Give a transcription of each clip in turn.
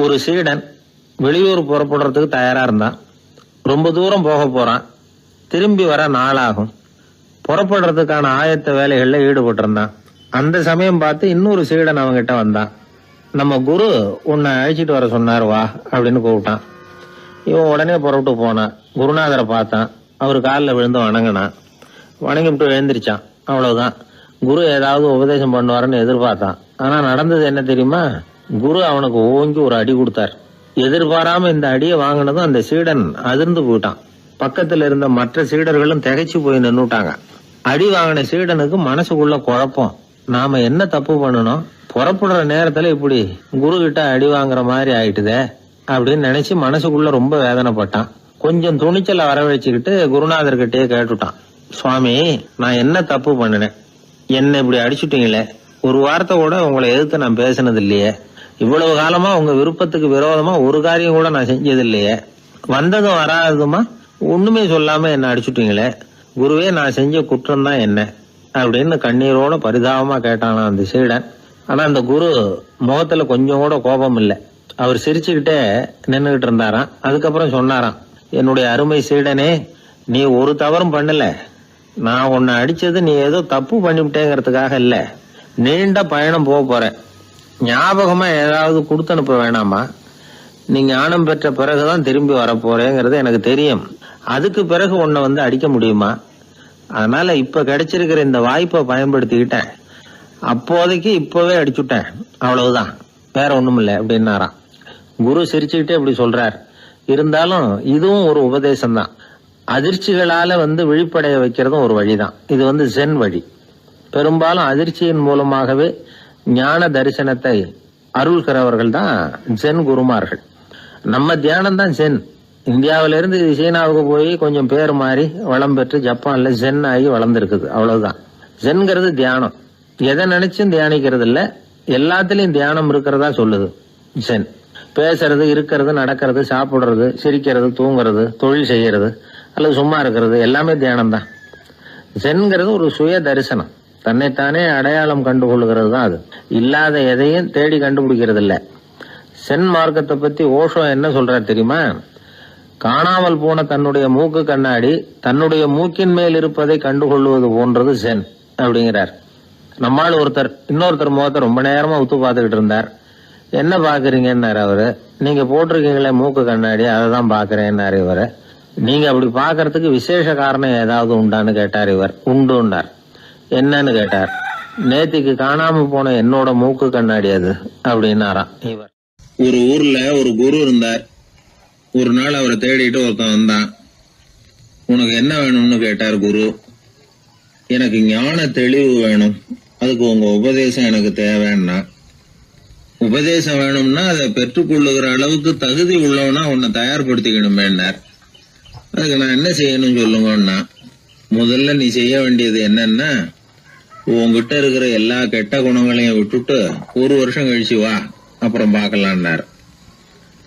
ஒரு சீடன் வெளியூர் புறப்படுறதுக்கு தயாரா இருந்தான். ரொம்ப தூரம் போக போறான். திரும்பி வர நாளாகும். புறப்படுறதுக்கான ஆயத்த வேலைகள்ல ஈடுபட்டு இருந்தான். அந்த சமயம் பார்த்து இன்னொரு சீடன் அவங்கிட்ட வந்தான். நம்ம குரு உன்னை அழைச்சிட்டு வர சொன்னார், வா அப்படின்னு கூப்பிட்டான். இவன் உடனே புறப்பட்டு போனான். குருநாதரை பார்த்தான். அவர் காலில் விழுந்து வணங்கினான். வணங்கிவிட்டு எழுந்திரிச்சான். அவ்வளவுதான். குரு ஏதாவது உபதேசம் பண்ணுவாருன்னு எதிர்பார்த்தான். ஆனா நடந்தது என்ன தெரியுமா? குரு அவனுக்கு ஓங்கி ஒரு அடி கொடுத்தார். எதிர்பாராம இந்த அடியை வாங்கினதும் அந்த சீடன் அதிர்ந்து போயிட்டான். பக்கத்துல இருந்த மற்ற சீடர்களும் திகைச்சு போய் நின்னுட்டாங்க. அடி வாங்கின சீடனுக்கு மனசுக்குள்ள குழப்பம். நாம என்ன தப்பு பண்ணணும்? புறப்படுற நேரத்துல இப்படி குரு கிட்ட அடி வாங்குற மாதிரி ஆயிட்டுதே அப்படின்னு நினைச்சு மனசுக்குள்ள ரொம்ப வேதனைப்பட்டான். கொஞ்சம் துணிச்சலை வரவழைச்சுக்கிட்டு குருநாதர்கிட்டயே கேட்டுட்டான். சுவாமி, நான் என்ன தப்பு பண்ணினேன்? என்ன இப்படி அடிச்சுட்டீங்களே. ஒரு வார்த்தை கூட உங்களை எதிர்த்து நான் பேசினது இல்லையே. இவ்வளவு காலமா உங்க விருப்பத்துக்கு விரோதமா ஒரு காரியம் கூட நான் செஞ்சது இல்லையே. வந்ததும் வராததுமா ஒண்ணுமே சொல்லாம என்ன அடிச்சுட்டீங்களே. குருவே, நான் செஞ்ச குற்றம் தான் என்ன அப்படின்னு கண்ணீரோட பரிதாபமா கேட்டானா அந்த சீடன். ஆனா அந்த குரு முகத்துல கொஞ்சம் கூட கோபம் இல்லை. அவர் சிரிச்சுக்கிட்டே நின்னுகிட்டு இருந்தாராம். அதுக்கப்புறம் சொன்னாராம், என்னுடைய அருமை சீடனே, நீ ஒரு தவறும் பண்ணல. நான் உன்னை அடிச்சது நீ ஏதோ தப்பு பண்ணிவிட்டேங்கிறதுக்காக இல்ல. நீண்ட பயணம் போக போற. ஞாபகமா ஏதாவது கொடுத்து அனுப்ப வேணாமா? நீ ஞானம் பெற்ற பிறகுதான் திரும்பி வர போறேங்கிறது எனக்கு தெரியும். அதுக்கு பிறகு உன்னை வந்து அடிக்க முடியுமா? அதனால இப்ப கிடைச்சிருக்கிற இந்த வாய்ப்பை பயன்படுத்திக்கிட்டேன். அப்போதைக்கு இப்பவே அடிச்சுட்டேன், அவ்வளவுதான், வேற ஒண்ணும் இல்லை அப்படின்னாராம். குரு சிரிச்சுக்கிட்டே இப்படி சொல்றார். இருந்தாலும் இதுவும் ஒரு உபதேசம் தான். அதிர்ச்சிகளால விழிப்படைய வைக்கிறதும் ஒரு வழிதான். இது ஜென் வழி. பெரும்பாலும் அதிர்ச்சியின் மூலமாகவே ஞான தரிசனத்தை அருள்கிறவர்கள் தான் ஜென் குருமார்கள். நம்ம தியானம் தான் ஜென். இந்தியாவிலிருந்து இது சீனாவுக்கு போய் கொஞ்சம் பேர் மாறி வளம் பெற்று ஜப்பான்ல ஜென் ஆகி வளர்ந்துருக்குது, அவ்வளவுதான். ஜென்கிறது தியானம். எதை நினைச்சும் தியானிக்கிறது இல்ல, எல்லாத்திலையும் தியானம் இருக்கிறதா சொல்லுது ஜென். பேசுறது, இருக்கிறது, நடக்கிறது, சாப்பிடுறது, சிரிக்கிறது, தூங்குறது, தொழில் செய்யறது அல்லது சும்மா இருக்கிறது எல்லாமே தியானம் தான். ஜென்கிறது ஒரு சுய தரிசனம். தன்னைத்தானே அடையாளம் கண்டுகொள்கிறது தான் அது. இல்லாத எதையும் தேடி கண்டுபிடிக்கிறது இல்ல. சென் மார்க்கத்தை பத்தி ஓஷோ என்ன சொல்றாரு தெரியுமா? காணாமல் போன தன்னுடைய மூக்கு கண்ணாடி தன்னுடைய மூக்கின் மேல் இருப்பதை கண்டுகொள்வது போன்றது சென் அப்படிங்கிறார். நம்மால் இன்னொருத்தர் முகத்தை ரொம்ப நேரமா உத்து பார்த்துக்கிட்டு இருந்தார். என்ன பாக்குறீங்கன்னாரு அவரு. நீங்க போட்டிருக்கீங்களே மூக்கு கண்ணாடி, அதை தான் பாக்குறேன்னாரு இவரு. நீங்க அப்படி பாக்குறதுக்கு விசேஷ காரணம் ஏதாவது உண்டான்னு கேட்டார் இவர். உண்டுன்னார். என்னன்னு கேட்டார். நேத்திக்கு காணாம போன என்னோட மூக்கு கண்ணாடி அது அப்படின்னாராம் இவர். ஒரு ஊர்ல ஒரு குரு இருந்தார். ஒரு நாள் அவரை தேடிட்டு ஒருத்தன் வந்தான். உனக்கு என்ன வேணும்னு கேட்டார் குரு. எனக்கு ஞான தெளிவு வேணும், அதுக்கு உங்க உபதேசம் எனக்கு தேவைன்னா. உபதேசம் வேணும்னா அதை பெற்றுக்கொள்ளுகிற அளவுக்கு தகுதி உள்ளவனா உன்னை தயார்படுத்திக்கணுமேன்னார். அதுக்கு நான் என்ன செய்யணும் சொல்லுங்கன்னா, முதல்ல நீ செய்ய வேண்டியது என்னன்னா, உங்ககிட்ட இருக்கிற எல்லா கெட்ட குணங்களையும் விட்டுட்டு 1 வருஷம் கழிச்சு வா, அப்புறம் பாக்கலான்னார்.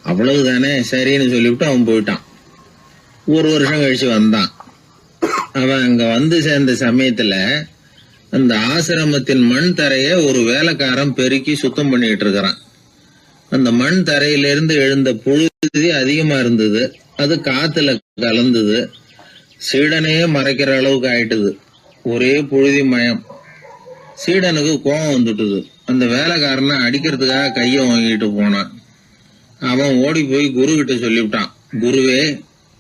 அவ்வளவுதானே, சரின்னு சொல்லிவிட்டு அவன் போயிட்டான். 1 வருஷம் கழிச்சு வந்தான். அவன் அங்க வந்து சேர்ந்த சமயத்துல அந்த ஆசிரமத்தின் மண் தரைய ஒரு வேலைக்காரன் பெருக்கி சுத்தம் பண்ணிட்டு இருக்கிறான். அந்த மண் தரையிலிருந்து எழுந்த புழுதி அதிகமா இருந்தது. அது காத்துல கலந்தது. சீடனையே மறைக்கிற அளவுக்கு ஆயிட்டுது. ஒரே புழுதி மயம். சீடனுக்கு கோபம் வந்துட்டுது. அந்த வேலைக்காரனை அடிக்கிறதுக்காக கைய வாங்கிட்டு போனான். அவன் ஓடி போய் குரு கிட்ட சொல்லிவிட்டான். குருவே,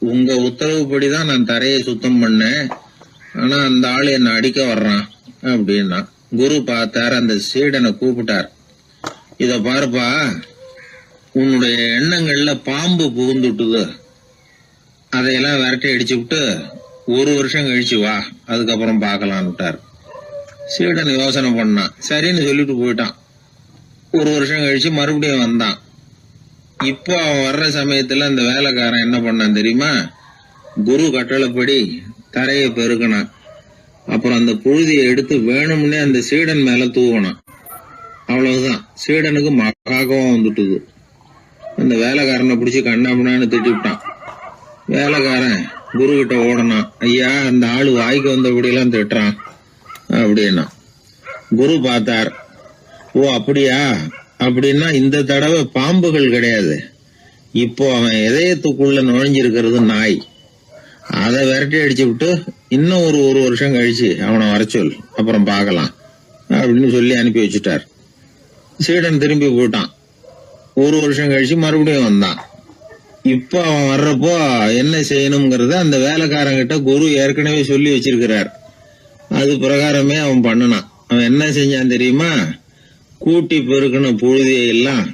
உங்க உத்தரவுப்படிதான் நான் தரையை சுத்தம் பண்ணேன், ஆனா அந்த ஆளு என்ன அடிக்க வர்றான் அப்படின்னா. குரு பார்த்தார். அந்த சீடனை கூப்பிட்டார். இத பாருப்பா, உன்னுடைய எண்ணங்கள்ல பாம்பு புகுந்துட்டுது. அதையெல்லாம் விரட்டி அடிச்சு விட்டு 1 வருஷம் கழிச்சு வா, அதுக்கப்புறம் பாக்கலான்னுட்டார். சீடன் யோசனை பண்ணான். சரின்னு சொல்லிட்டு போயிட்டான். 1 வருஷம் கழிச்சு மறுபடியும் வந்தான். இப்போ அவன் வர்ற சமயத்துல அந்த வேலைக்காரன் என்ன பண்ணான் தெரியுமா? குரு கட்டளைப்படி தரையை பெருக்கினான். அப்புறம் அந்த புழுதியை எடுத்து வேணும்னே அந்த சீடன் மேல தூவனான். அவ்வளவுதான். சீடனுக்கு மகாகவம் வந்துட்டுது. அந்த வேலைக்காரனை பிடிச்சி கண்ணாமண்ணான்னு திட்டிவிட்டான். வேலைக்காரன் குரு கிட்ட ஓடனான். ஐயா, அந்த ஆளு வாய்க்கு வந்தபடியெல்லாம் திட்டுறான் அப்படின்னா. குரு பார்த்தார். ஓ அப்படியா, அப்படின்னா இந்த தடவை பாம்புகள் கிடையாது, இப்போ அவன் இதயத்துக்குள்ள நுழைஞ்சிருக்கிறது நாய். அதை விரட்டி அடிச்சு விட்டு இன்னும் ஒரு வருஷம் கழிச்சு அவனை வர சொல், அப்புறம் பார்க்கலாம் அப்படின்னு சொல்லி அனுப்பி வச்சுட்டார். சீடன் திரும்பி போயிட்டான். ஒரு வருஷம் கழிச்சு மறுபடியும் வந்தான். இப்ப அவன் வர்றப்போ என்ன செய்யணுங்கிறத அந்த வேலைக்காரங்கிட்ட குரு ஏற்கனவே சொல்லி வச்சிருக்கிறார். அது பிரகாரமே அவன் பண்ணினான். அவன் என்ன செஞ்சான் தெரியுமா? கூட்டி பெருக்கின புழுதியெல்லாம்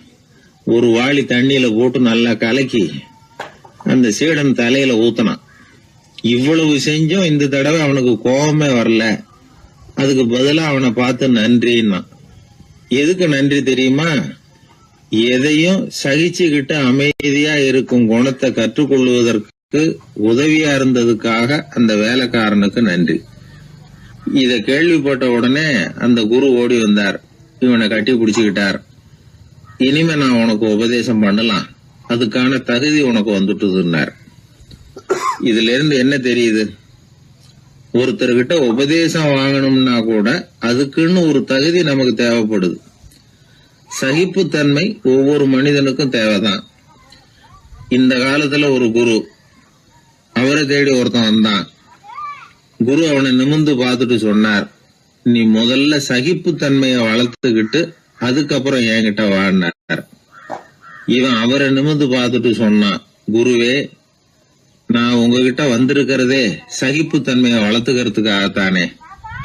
ஒரு வாளி தண்ணியில போட்டு நல்லா கலக்கி அந்த சீடன் தலையில ஊத்தினான். இவ்வளவு செஞ்சும் இந்த தடவை அவனுக்கு கோபமே வரல. அதுக்கு பதிலா அவனை பார்த்து நன்றின்னா. எதுக்கு நன்றி தெரியுமா? எதையும் சகிச்சுக்கிட்டு அமைதியா இருக்கும் குணத்தை கற்றுக்கொள்வதற்கு உதவியா இருந்ததுக்காக அந்த வேலைக்காரனுக்கு நன்றி. இத கேள்விப்பட்ட உடனே அந்த குரு ஓடி வந்தார். இவனை கட்டி பிடிச்சுக்கிட்டார். இனிமே நான் உனக்கு உபதேசம் பண்ணலாம், அதுக்கான தகுதி உனக்கு வந்துட்டுதுன்னார். இதுல இருந்து என்ன தெரியுது? ஒருத்தர்கிட்ட உபதேசம் வாங்கணும்னா கூட அதுக்குன்னு ஒரு தகுதி நமக்கு தேவைப்படுது. சகிப்புத்தன்மை ஒவ்வொரு மனிதனுக்கும் தேவைதான். இந்த காலத்துல ஒரு குரு, அவரை தேடி ஒருத்தன் வந்தான். குரு அவனை நிமிர்ந்து பார்த்துட்டு சொன்னார், நீ முதல்ல சகிப்புத்தன்மையை வளர்த்துக்கிட்டு அதுக்கப்புறம் என்கிட்ட வாழ்னார். இவன் அவரை நிமிர்ந்து பார்த்துட்டு சொன்னான், குருவே, நான் உங்ககிட்ட வந்திருக்கிறதே சகிப்புத்தன்மையை வளர்த்துக்கிறதுக்காகத்தானே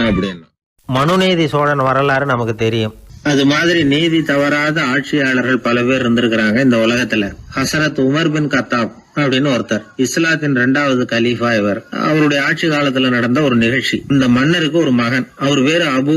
அப்படின்னு. மனுநீதி சோழன் வரலாறு நமக்கு தெரியும். அது மாதிரி நீதி தவறாத ஆட்சியாளர்கள் பல பேர் இருந்திருக்கிறாங்க இந்த உலகத்துல. ஹசரத் உமர் பின் கத்தாப் அப்படின்னு ஒருத்தர், இஸ்லாத்தின் 2வது கலீஃபா இவர். அவருடைய ஆட்சி காலத்துல நடந்த ஒரு நிகழ்ச்சி. இந்த மன்னருக்கு ஒரு மகன், அவர் பேரு அபு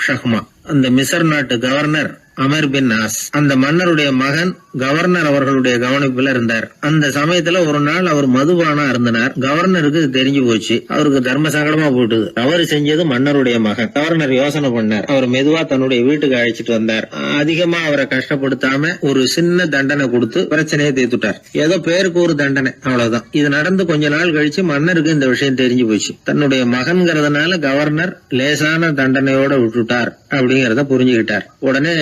ஷஹ்மா. அந்த மிசர் நாட்டு கவர்னர் அமர் பின் நாஸ், அந்த மன்னருடைய மகன் கவர்னர் அவர்களுடைய கவனிப்புல இருந்தார். அந்த சமயத்துல ஒரு நாள் அவர் மதுபானா இருந்தனார். கவர்னருக்கு தெரிஞ்சு போச்சு. அவருக்கு தர்ம சங்கடமா போட்டுது. அவர் செஞ்சது மன்னருடைய மகன். கவர்னர் யோசனை பண்ணார். அவர் மெதுவா தன்னுடைய வீட்டுக்கு அழைச்சிட்டு வந்தார். அதிகமா அவரை கஷ்டப்படுத்தாம ஒரு சின்ன தண்டனை கொடுத்து பிரச்சனையை தீர்த்துட்டார். ஏதோ பேருக்கு ஒரு தண்டனை, அவ்வளவுதான். இது நடந்து கொஞ்ச நாள் கழிச்சு மன்னருக்கு இந்த விஷயம் தெரிஞ்சு போச்சு. தன்னுடைய மகன்கிறதுனால கவர்னர் லேசான தண்டனையோட விட்டுட்டார் அப்படிங்கறத புரிஞ்சுக்கிட்டார். உடனே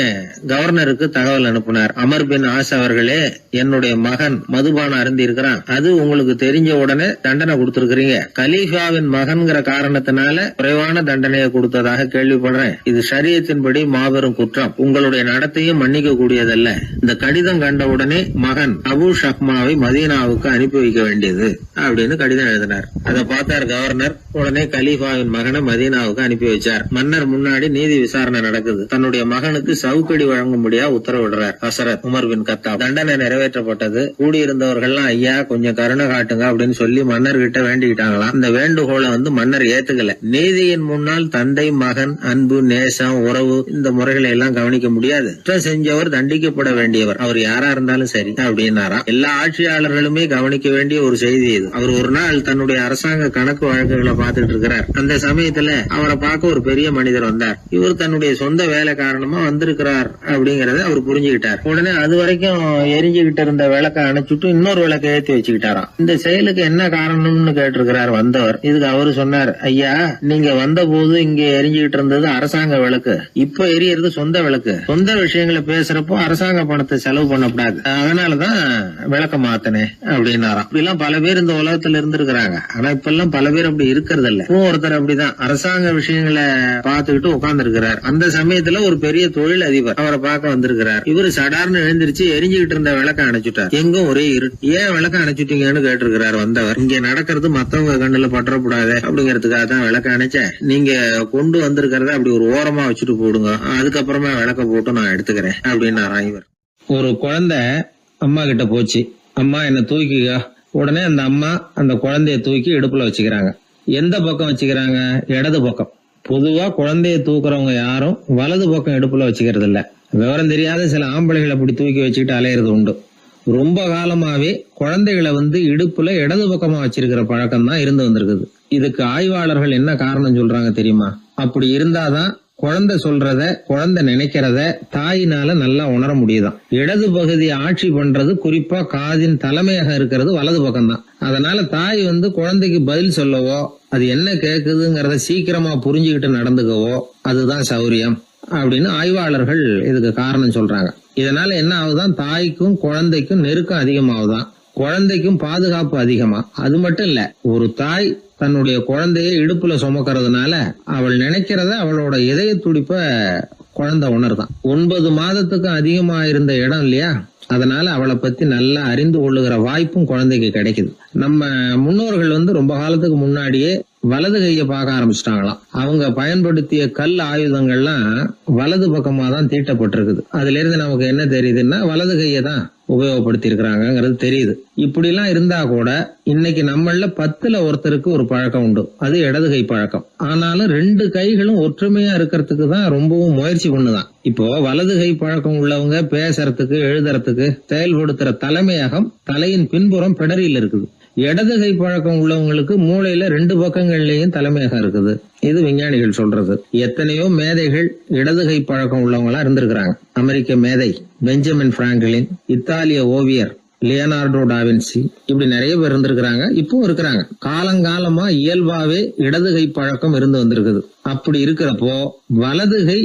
கவர்னருக்கு தகவல் அனுப்பினார். அமர் பின் ஆஸ் அவர்களே, என்னுடைய மகன் மதுபானம் அருந்தி இருக்கிறான், அது உங்களுக்கு தெரிஞ்ச உடனே தண்டனை கொடுத்திருக்கிறீங்க. கலீஃபாவின் மகன்கிற காரணத்தினால குறைவான தண்டனையை கொடுத்ததாக கேள்விப்படுறேன். இது ஷரியத்தின்படி மாபெரும் குற்றம். உங்களுடைய நடத்தையும் மன்னிக்க கூடியதல்ல. இந்த கடிதம் கண்ட உடனே மகன் அபு ஷஹ்மாவை மதீனாவுக்கு அனுப்பி வைக்க வேண்டியது அப்படின்னு கடிதம் எழுதினார். அதை பார்த்தார் கவர்னர். உடனே கலீஃபாவின் மகனை மதீனாவுக்கு அனுப்பி வச்சார். மன்னர் முன்னாடி நீதி விசாரணை நடக்குது. தன்னுடைய மகனுக்கு சவுக்கடி வழங்கும்படியா உத்தரவிடுறார் ஹசரத் உமர் பின் கத்தாப். தண்டனை நிறைவேற்றப்பட்டது. கூடியிருந்தவர்கள் ஐயா கொஞ்சம் கருணை காட்டுங்க அப்படின்னு சொல்லி மன்னர்கிட்ட வேண்டிக்கிட்டாங்களாம். இந்த வேண்டுகோளை மன்னர் ஏத்துக்கல. நீதியின் முன்னால் தந்தை மகன் அன்பு நேசம் உறவு இந்த முறைகளை எல்லாம் கவனிக்க முடியாது. குற்றம் செஞ்சவர் தண்டிக்கப்பட வேண்டியவர், அவர் யாரா இருந்தாலும் சரி அப்படின்னாராம். எல்லா ஆட்சியாளர்களுமே கவனிக்க வேண்டிய ஒரு செய்தி இது. அவர் ஒரு நாள் தன்னுடைய அரசாங்க கணக்கு வழக்குகளை பார்த்துட்டு இருக்கிறார். அந்த சமயத்துல அவரை பார்க்க ஒரு பெரிய மனிதர் வந்தார். இவர் தன்னுடைய சொந்த வேலை காரணமா வந்திருக்கிறார் அப்படிங்கறத அவர் புரிஞ்சுக்கிட்டார். உடனே அது வரைக்கும் எரிஞ்சுகிட்டு இருந்த விளக்க அணைச்சுட்டு இன்னொரு விளக்க ஏற்றி வச்சுக்கிட்டாராம். இந்த செயலுக்கு என்ன காரணம்னு கேட்டிருக்கிறார் வந்தவர். இதுக்கு அவரு சொன்னார், ஐயா, நீங்க வந்த போது இங்க எரிஞ்சுகிட்டு இருந்தது அரசாங்க விளக்கு, இப்ப எரியறது சொந்த விளக்கு. சொந்த விஷயங்களை பேசுறப்போ அரசாங்க பணத்தை செலவு பண்ணக்கூடாது, அதனாலதான் விளக்க மாத்தனே அப்படின்னாராம். இப்படி எல்லாம் பல பேர் இந்த உலகத்துல இருந்திருக்கிறாங்க. ஆனா இப்ப எல்லாம் பல பேர் அப்படி இருக்கிறது இல்ல. ஒருத்தர் அப்படிதான் அரசாங்க விஷயங்களை பார்த்துக்கிட்டு உட்கார்ந்து இருக்கிறார். அந்த சமயத்துல ஒரு பெரிய தொழில் அதிபர் அவரை பார்க்க வந்திருக்கிறார். இவரு சடார்னு எழுந்திருச்சு எரிஞ்சுகிட்டு இருந்த விளக்க அணைச்சுட்டார். எங்கும் ஒரே ஏன் விளக்க அணைச்சுட்டீங்கன்னு கேட்டிருக்கிறார் வந்தவர். இங்க நடக்கிறது மத்தவங்க கண்ணுல பற்றக்கூடாது அப்படிங்கறதுக்காக தான் விளக்க அணைச்சேன். நீங்க கொண்டு வந்திருக்கிறத அப்படி ஒரு ஓரமா வச்சுட்டு போடுங்க, அதுக்கப்புறமா விளக்க போட்டு நான் எடுத்துக்கிறேன் அப்படின்னாராம் இவர். ஒரு குழந்தை அம்மா கிட்ட போச்சு, அம்மா என்ன தூக்கிக்க. உடனே அந்த அம்மா அந்த குழந்தைய தூக்கி இடுப்புல வச்சுக்கிறாங்க. எந்த பக்கம் வச்சுக்கிறாங்க? இடது பக்கம். பொதுவா குழந்தைய தூக்குறவங்க யாரும் வலது பக்கம் இடுப்புல வச்சுக்கிறது இல்ல. விவரம் தெரியாத சில ஆம்பளைகளை அப்படி தூக்கி வச்சுக்கிட்டு அலையிறது உண்டு. ரொம்ப காலமாவே குழந்தைகளை இடுப்புல இடது பக்கமா வச்சிருக்கிற பழக்கம் தான் இருந்து வந்திருக்குது. இதுக்கு ஆய்வாளர்கள் என்ன காரணம் சொல்றாங்க தெரியுமா? அப்படி இருந்தாதான் குழந்தை சொல்றத குழந்தை நினைக்கிறத தாயினால நல்லா உணர முடியுதாம். இடது பகுதி ஆட்சி பண்றது குறிப்பா காதின் தலைமையாக இருக்கிறது வலது பக்கம் தான். அதனால தாய் குழந்தைக்கு பதில் சொல்லவோ அது என்ன கேக்குதுங்கிறத சீக்கிரமா புரிஞ்சுக்கிட்டு நடந்துக்கவோ அதுதான் சௌரியம் அப்படின்னு ஆய்வாளர்கள் இதுக்கு காரணம் சொல்றாங்க. இதனால என்ன ஆகுதான், தாய்க்கும் குழந்தைக்கும் நெருக்கம் அதிகமாகுதான், குழந்தைக்கும் பாதுகாப்பு அதிகமா. அது மட்டும் இல்ல, ஒரு தாய் தன்னுடைய குழந்தைய இடுப்புல சுமக்கிறதுனால அவள் நினைக்கிறத அவளோட இதய துடிப்ப குழந்தை உணர்தான். 9 மாதத்துக்கு அதிகமா இருந்த இடம் இல்லையா, அதனால அவளை பத்தி நல்லா அறிந்து கொள்ளுகிற வாய்ப்பும் குழந்தைக்கு கிடைக்குது. நம்ம முன்னோர்கள் ரொம்ப காலத்துக்கு முன்னாடியே வலது கையை பார்க்க ஆரம்பிச்சிட்டாங்களாம். அவங்க பயன்படுத்திய கல் ஆயுதங்கள்லாம் வலது பக்கமா தான் தீட்டப்பட்டிருக்குது. அதுல இருந்து நமக்கு என்ன தெரியுதுன்னா, வலது கையை தான் உபயோகப்படுத்தி இருக்கிறாங்கிறது தெரியுது. இப்படி எல்லாம் இருந்தா கூட இன்னைக்கு நம்மள 10ல் ஒருத்தருக்கு ஒரு பழக்கம் உண்டு, அது இடது கை பழக்கம். ஆனாலும் 2 கைகளும் ஒற்றுமையா இருக்கிறதுக்கு தான் ரொம்பவும் முயற்சி பண்ணுதான். இப்போ வலது கை பழக்கம் உள்ளவங்க பேசுறதுக்கு எழுதுறதுக்கு செயல்படுத்துற தலைமையகம் தலையின் பின்புறம் பிடரியில் இருக்குது. இடது கை பழக்கம் உள்ளவங்களுக்கு மூளையில 2 பக்கங்கள்லயும் தலைமையகம் இருக்குது. இது விஞ்ஞானிகள் சொல்றது. எத்தனையோ மேதைகள் இடது கை பழக்கம் உள்ளவங்களா இருந்திருக்கிறாங்க. அமெரிக்க மேதை பெஞ்சமின் பிராங்கிலின், இத்தாலிய ஓவியர் லியோனார்டோ டாவின்சி, இப்படி நிறைய பேர் இருந்திருக்கிறாங்க, இப்பவும் இருக்கிறாங்க. காலங்காலமா இயல்பாவே இடது கை பழக்கம் இருந்து வந்திருக்குது. அப்படி இருக்கிறப்போ வலது கை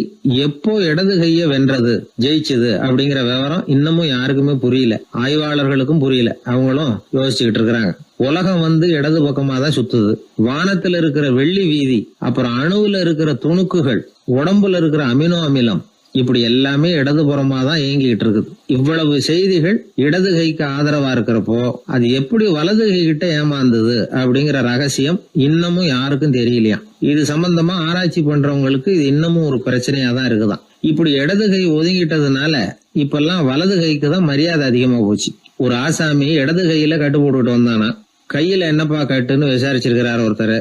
எப்போ இடது கைய வென்றது, ஜெயிச்சது அப்படிங்கிற விவரம் இன்னமும் யாருக்குமே புரியல, ஆய்வாளர்களுக்கும் புரியல. அவங்களும் யோசிச்சுக்கிட்டு இருக்கிறாங்க. உலகம் இடது பக்கமா தான் சுத்துது. வானத்துல இருக்கிற வெள்ளி வீதி, அப்புறம் அணுவுல இருக்கிற துணுக்குகள், உடம்புல இருக்கிற அமினோ அமிலம், இப்படி எல்லாமே இடதுபுறமா தான் இயங்கிட்டு இருக்குது. இவ்வளவு செய்திகள் இடது கைக்கு ஆதரவா இருக்கிறப்போ அது எப்படி வலது கை கிட்ட ஏமாந்தது அப்படிங்கிற ரகசியம் இன்னமும் யாருக்கும் தெரியலையா. இது சம்பந்தமா ஆராய்ச்சி பண்றவங்களுக்கு இது இன்னமும் ஒரு பிரச்சனையா தான் இருக்குதான். இப்படி இடது கை ஒதுங்கிட்டதுனால இப்பெல்லாம் வலது கைக்கு தான் மரியாதை அதிகமா போச்சு. ஒரு ஆசாமி இடது கையில கட்டு போட்டுட்டு வந்தானா, கையில என்னப்பா கட்டுன்னு விசாரிச்சிருக்கிறார் ஒருத்தர்.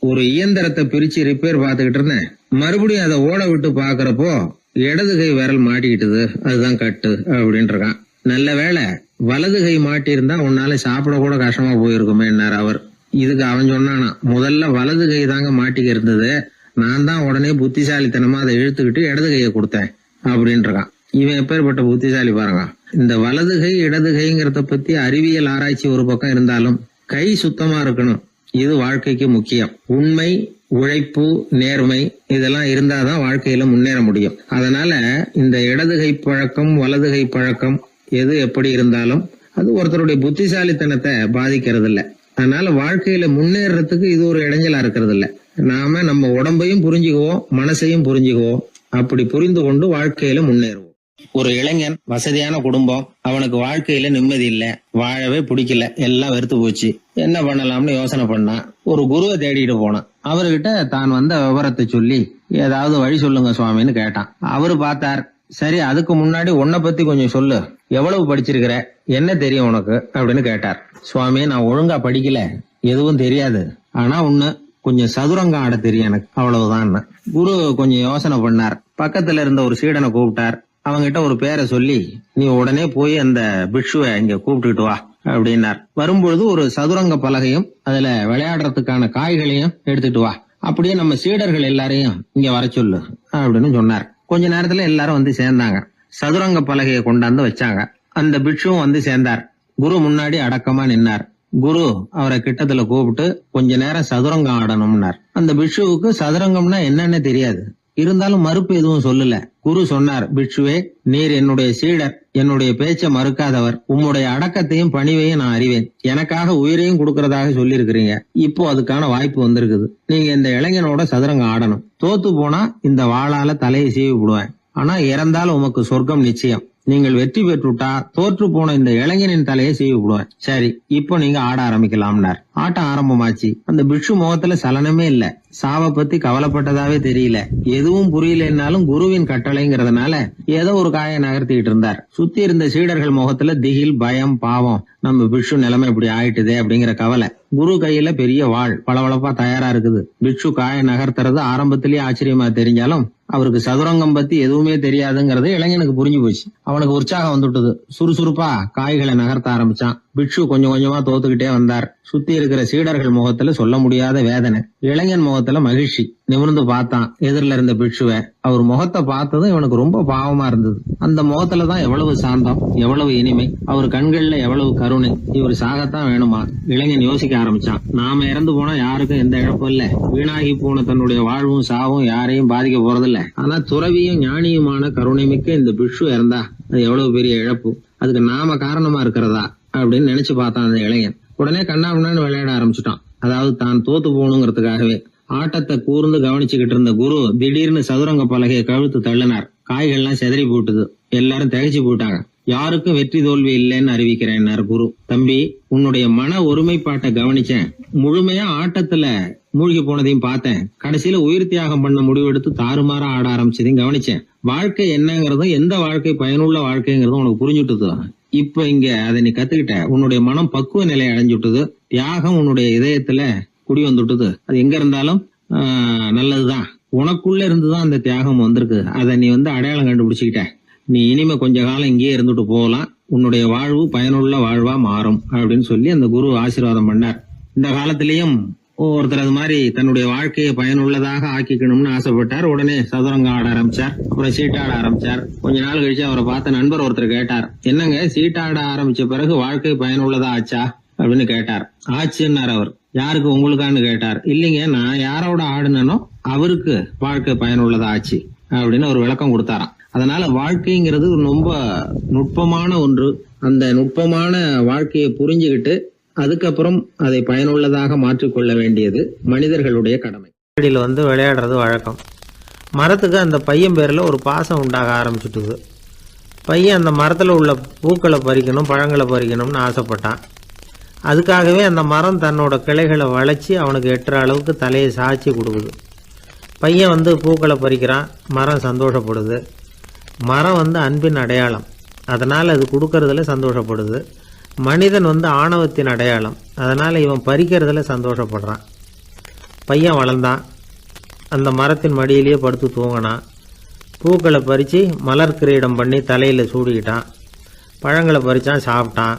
ஒரு இயந்திரத்தை பிரிச்சு ரிப்பேர் பார்த்துக்கிட்டு இருந்தேன், மறுபடியும் அதை ஓட விட்டு பாக்குறப்போ இடது கை விரல் மாட்டிக்கிட்டது, அதுதான் கட்டு அப்படின்னு இருக்கான். நல்ல வேளை வலது கை மாட்டி இருந்தா உன்னால சாப்பிட கூட கஷ்டமா போயிருக்குமே என்னார் அவர். இதுக்கு அவன் சொன்னானா, முதல்ல வலது கை தாங்க மாட்டிக்க இருந்தது, நான் தான் உடனே புத்திசாலித்தனமா அதை இழுத்துக்கிட்டு இடது கையை கொடுத்தேன் அப்படின்னு இருக்கான். இவன் எப்பேற்பட்ட புத்திசாலி பாருங்க. இந்த வலது கை இடது கைங்கிறத பத்தி அறிவியல் ஆராய்ச்சி ஒரு பக்கம் இருந்தாலும் கை சுத்தமா இருக்கணும், இது வாழ்க்கைக்கு முக்கியம். உண்மை, உழைப்பு, நேர்மை இதெல்லாம் இருந்தாதான் வாழ்க்கையில முன்னேற முடியும். அதனால இந்த இடது கை பழக்கம் வலது கை பழக்கம் எது எப்படி இருந்தாலும் அது ஒருத்தருடைய புத்திசாலித்தனத்தை பாதிக்கிறது இல்ல. அதனால வாழ்க்கையில முன்னேறதுக்கு இது ஒரு இடைஞ்சலா இருக்கிறது இல்ல. நாம நம்ம உடம்பையும் புரிஞ்சுக்குவோம், மனசையும் புரிஞ்சுக்குவோம். அப்படி புரிந்து கொண்டு வாழ்க்கையில முன்னேறுவோம். ஒரு இளைஞன், வசதியான குடும்பம், அவனுக்கு வாழ்க்கையில நிம்மதி இல்ல, வாழவே பிடிக்கல, எல்லாம் வெறுத்து போச்சு. என்ன பண்ணலாம்னு யோசனை பண்ணான். ஒரு குருவை தேடிட்டு போனான். அவர்கிட்ட தான் வந்த விவரத்தை சொல்லி ஏதாவது வழி சொல்லுங்க சுவாமின்னு கேட்டான். அவரு பார்த்தார், சரி அதுக்கு முன்னாடி உன்னை பத்தி கொஞ்சம் சொல்லு, எவ்வளவு படிச்சிருக்கிற, என்ன தெரியும் உனக்கு அப்படின்னு கேட்டார். சுவாமி, நான் ஒழுங்கா படிக்கல, எதுவும் தெரியாது, ஆனா கொஞ்சம் சதுரங்கம் ஆட தெரியும் எனக்கு, அவ்வளவுதான். குரு கொஞ்சம் யோசனை பண்ணார். பக்கத்துல இருந்த ஒரு சீடனை கூப்பிட்டார். அவங்கிட்ட ஒரு பேரை சொல்லி, நீ உடனே போய் அந்த பிக்ஷுவை இங்க கூப்பிட்டுட்டு வா அப்படின்னார். வரும்பொழுது ஒரு சதுரங்க பலகையும் அதுல விளையாடுறதுக்கான காய்களையும் எடுத்துட்டு வா, அப்படியே நம்ம சீடர்கள் எல்லாரையும் இங்க வர சொல்லு அப்படின்னு சொன்னார். கொஞ்ச நேரத்துல எல்லாரும் வந்து சேர்ந்தாங்க. சதுரங்க பலகையை கொண்டாந்து வச்சாங்க. அந்த பிக்ஷுவும் சேர்ந்தார். குரு முன்னாடி அடக்கமா நின்னார். குரு அவரை கிட்டத்துல கூப்பிட்டு கொஞ்ச நேரம் சதுரங்கம் ஆடணும்னார். அந்த பிக்ஷுவுக்கு சதுரங்கம்னா என்னன்னு தெரியாது, இருந்தாலும் மறுப்பு எதுவும் சொல்லல. குரு சொன்னார், பிக்ஷுவே, நீர் என்னுடைய சீடர், என்னுடைய பேச்சை மறுக்காதவர், உம்முடைய அடக்கத்தையும் பணிவையும் நான் அறிவேன், எனக்காக உயிரையும் கொடுக்கறதாக சொல்லி இருக்கிறீங்க. இப்போ அதுக்கான வாய்ப்பு வந்திருக்குது. நீங்க இந்த இளைஞனோட சதுரங்கம் ஆடணும். தோத்து போனா இந்த வாளால தலையை சீவி விடுவேன், ஆனா இறந்தாலும் உமக்கு சொர்க்கம் நிச்சயம். நீங்கள் வெற்றி பெற்றுட்டா தோற்று போன இந்த இளைஞனின் தலையை சீவி விடுவேன். சரி, இப்போ நீங்க ஆட ஆரம்பிக்கலாம்னார். ஆட்டம் ஆரம்பமாச்சு. அந்த பிக்ஷு முகத்துல சலனமே இல்ல, சாவை பத்தி கவலைப்பட்டதாவே தெரியல. எதுவும் புரியலன்னாலும் குருவின் கட்டளைங்கிறதுனால ஏதோ ஒரு காயை நகர்த்திட்டு இருந்தார். சுத்தி இருந்த சீடர்கள் முகத்துல திகில், பயம், பாவம், நம்ம பிக்ஷு நிலைமை இப்படி ஆயிட்டுதே அப்படிங்கிற கவலை. குரு கையில பெரிய வாள் பளபளப்பா தயாரா இருக்குது. பிக்ஷு காயை நகர்த்துறது ஆரம்பத்திலேயே ஆச்சரியமா தெரிஞ்சாலும் அவருக்கு சதுரங்கம் பத்தி எதுவுமே தெரியாதுங்கிறது இளைஞனுக்கு புரிஞ்சு போச்சு. அவனுக்கு உற்சாகம் வந்துட்டது. சுறுசுறுப்பா காய்களை நகர்த்த ஆரம்பிச்சான். பிக்ஷு கொஞ்சம் கொஞ்சமா தோத்துக்கிட்டே வந்தார். சுத்தி இருக்கிற சீடர்கள் முகத்துல சொல்ல முடியாத வேதனை, இளைஞன் முகத்துல மகிழ்ச்சி. நிமிர்ந்து பார்த்தான் எதிரில இருந்த பிக்ஷுவை. அவர் முகத்தை பார்த்ததும் இவனுக்கு ரொம்ப பாவமா இருந்தது. அந்த முகத்துலதான் எவ்வளவு சாந்தம், எவ்வளவு இனிமை, அவர் கண்கள்ல எவ்வளவு கருணை. இவர் சாகத்தான் வேணுமா? இளைஞன் யோசிக்க ஆரம்பிச்சான். நாம இறந்து போனா யாருக்கும் எந்த இழப்பும் இல்ல, வீணாகி போன தன்னுடைய வாழ்வும் சாவும் யாரையும் பாதிக்க போறதில்ல. ஆனா துறவியும் ஞானியுமான கருணை மிக்க இந்த பிக்ஷு இறந்தா அது எவ்வளவு பெரிய இழப்பு, அதுக்கு நாம காரணமா இருக்கிறதா அப்படின்னு நினைச்சு பார்த்தான் அந்த இளைஞன். உடனே கண்ணாமண்ணான்னு விளையாட ஆரம்பிச்சுட்டான். அதாவது தான் தோத்து போகணுங்கிறதுக்காகவே. ஆட்டத்தை கூர்ந்து கவனிச்சுக்கிட்டு இருந்த குரு திடீர்னு சதுரங்க பலகையை கழுத்து தள்ளினார். காய்கள்லாம் செதறி போட்டுது. எல்லாரும் திகைச்சு போட்டாங்க. யாருக்கும் வெற்றி தோல்வி இல்லைன்னு அறிவிக்கிறேன்னாரு குரு. தம்பி, உன்னுடைய மன ஒருமைப்பாட்டை கவனிச்சேன். முழுமையா ஆட்டத்துல மூழ்கி போனதையும் பார்த்தேன். கடைசியில உயிர் தியாகம் பண்ண முடிவெடுத்து தாறுமாறா ஆட ஆரம்பிச்சதையும் கவனிச்சேன். வாழ்க்கை என்னங்கிறதும் எந்த வாழ்க்கை பயனுள்ள வாழ்க்கைங்கிறதும் உனக்கு புரிஞ்சுட்டுது. இப்ப இங்க அதை நீ கத்துக்கிட்ட. உன்னுடைய மனம் பக்குவ நிலையை அடைஞ்சுட்டுது. தியாகம் உன்னுடைய இதயத்துல குடி வந்துட்டுது. அது எங்க இருந்தாலும் நல்லதுதான். உனக்குள்ள இருந்துதான் அந்த தியாகம் வந்திருக்கு. அதை நீ அடையாளம் கண்டுபிடிச்சுக்கிட்ட. நீ இனிமே கொஞ்ச காலம் இங்கேயே இருந்துட்டு போகலாம். உன்னுடைய வாழ்வு பயனுள்ள வாழ்வா மாறும் அப்படின்னு சொல்லி அந்த குரு ஆசீர்வாதம் பண்ணார். இந்த காலத்திலயும் ஒருத்தர் அது மாதிரி தன்னுடைய வாழ்க்கையை பயனுள்ளதாக ஆக்கிக்கணும்னு ஆசைப்பட்டார். உடனே சதுரங்கம் ஆட ஆரம்பிச்சார். அப்புறம் சீட்டாட ஆரம்பிச்சார். கொஞ்ச நாள் கழிச்சு அவரை பார்த்த நண்பர் ஒருத்தர் கேட்டார், என்னங்க சீட்டாட ஆரம்பிச்ச பிறகு வாழ்க்கை பயனுள்ளதா ஆச்சா அப்படின்னு கேட்டார். ஆச்சுன்னார் அவர். யாருக்கு, உங்களுக்கான்னு கேட்டார். இல்லைங்க, நான் யாரோட ஆடுனோ அவருக்கு வாழ்க்கை பயனுள்ளதா ஆச்சு அப்படின்னு ஒரு விளக்கம் கொடுத்தாராம். அதனால வாழ்க்கைங்கிறது ரொம்ப நுட்பமான ஒன்று. அந்த நுட்பமான வாழ்க்கையை புரிஞ்சுக்கிட்டு அதுக்கப்புறம் அதை பயனுள்ளதாக மாற்றிக்கொள்ள வேண்டியது மனிதர்களுடைய கடமை. விளையாடுறது வழக்கம். மரத்துக்கு அந்த பையன் பேரில் ஒரு பாசம் உண்டாக ஆரம்பிச்சுட்டுது. பையன் அந்த மரத்தில் உள்ள பூக்களை பறிக்கணும், பழங்களை பறிக்கணும்னு ஆசைப்பட்டான். அதுக்காகவே அந்த மரம் தன்னோட கிளைகளை வளைச்சி அவனுக்கு எட்டுற அளவுக்கு தலையை சாய்ச்சி கொடுக்குது. பையன் பூக்களை பறிக்கிறான். மரம் சந்தோஷப்படுது. மரம் அன்பின் அடையாளம். அதனால் அது கொடுக்கறதுல சந்தோஷப்படுது. மனிதன் ஆணவத்தின் அடையாளம். அதனால் இவன் பறிக்கிறதுல சந்தோஷப்படுறான். பையன் வளர்ந்தான். அந்த மரத்தின் மடியிலேயே படுத்து தூங்கினான். பூக்களை பறித்து மலர் கிரீடம் பண்ணி தலையில் சூடிக்கிட்டான். பழங்களை பறித்தான், சாப்பிட்டான்.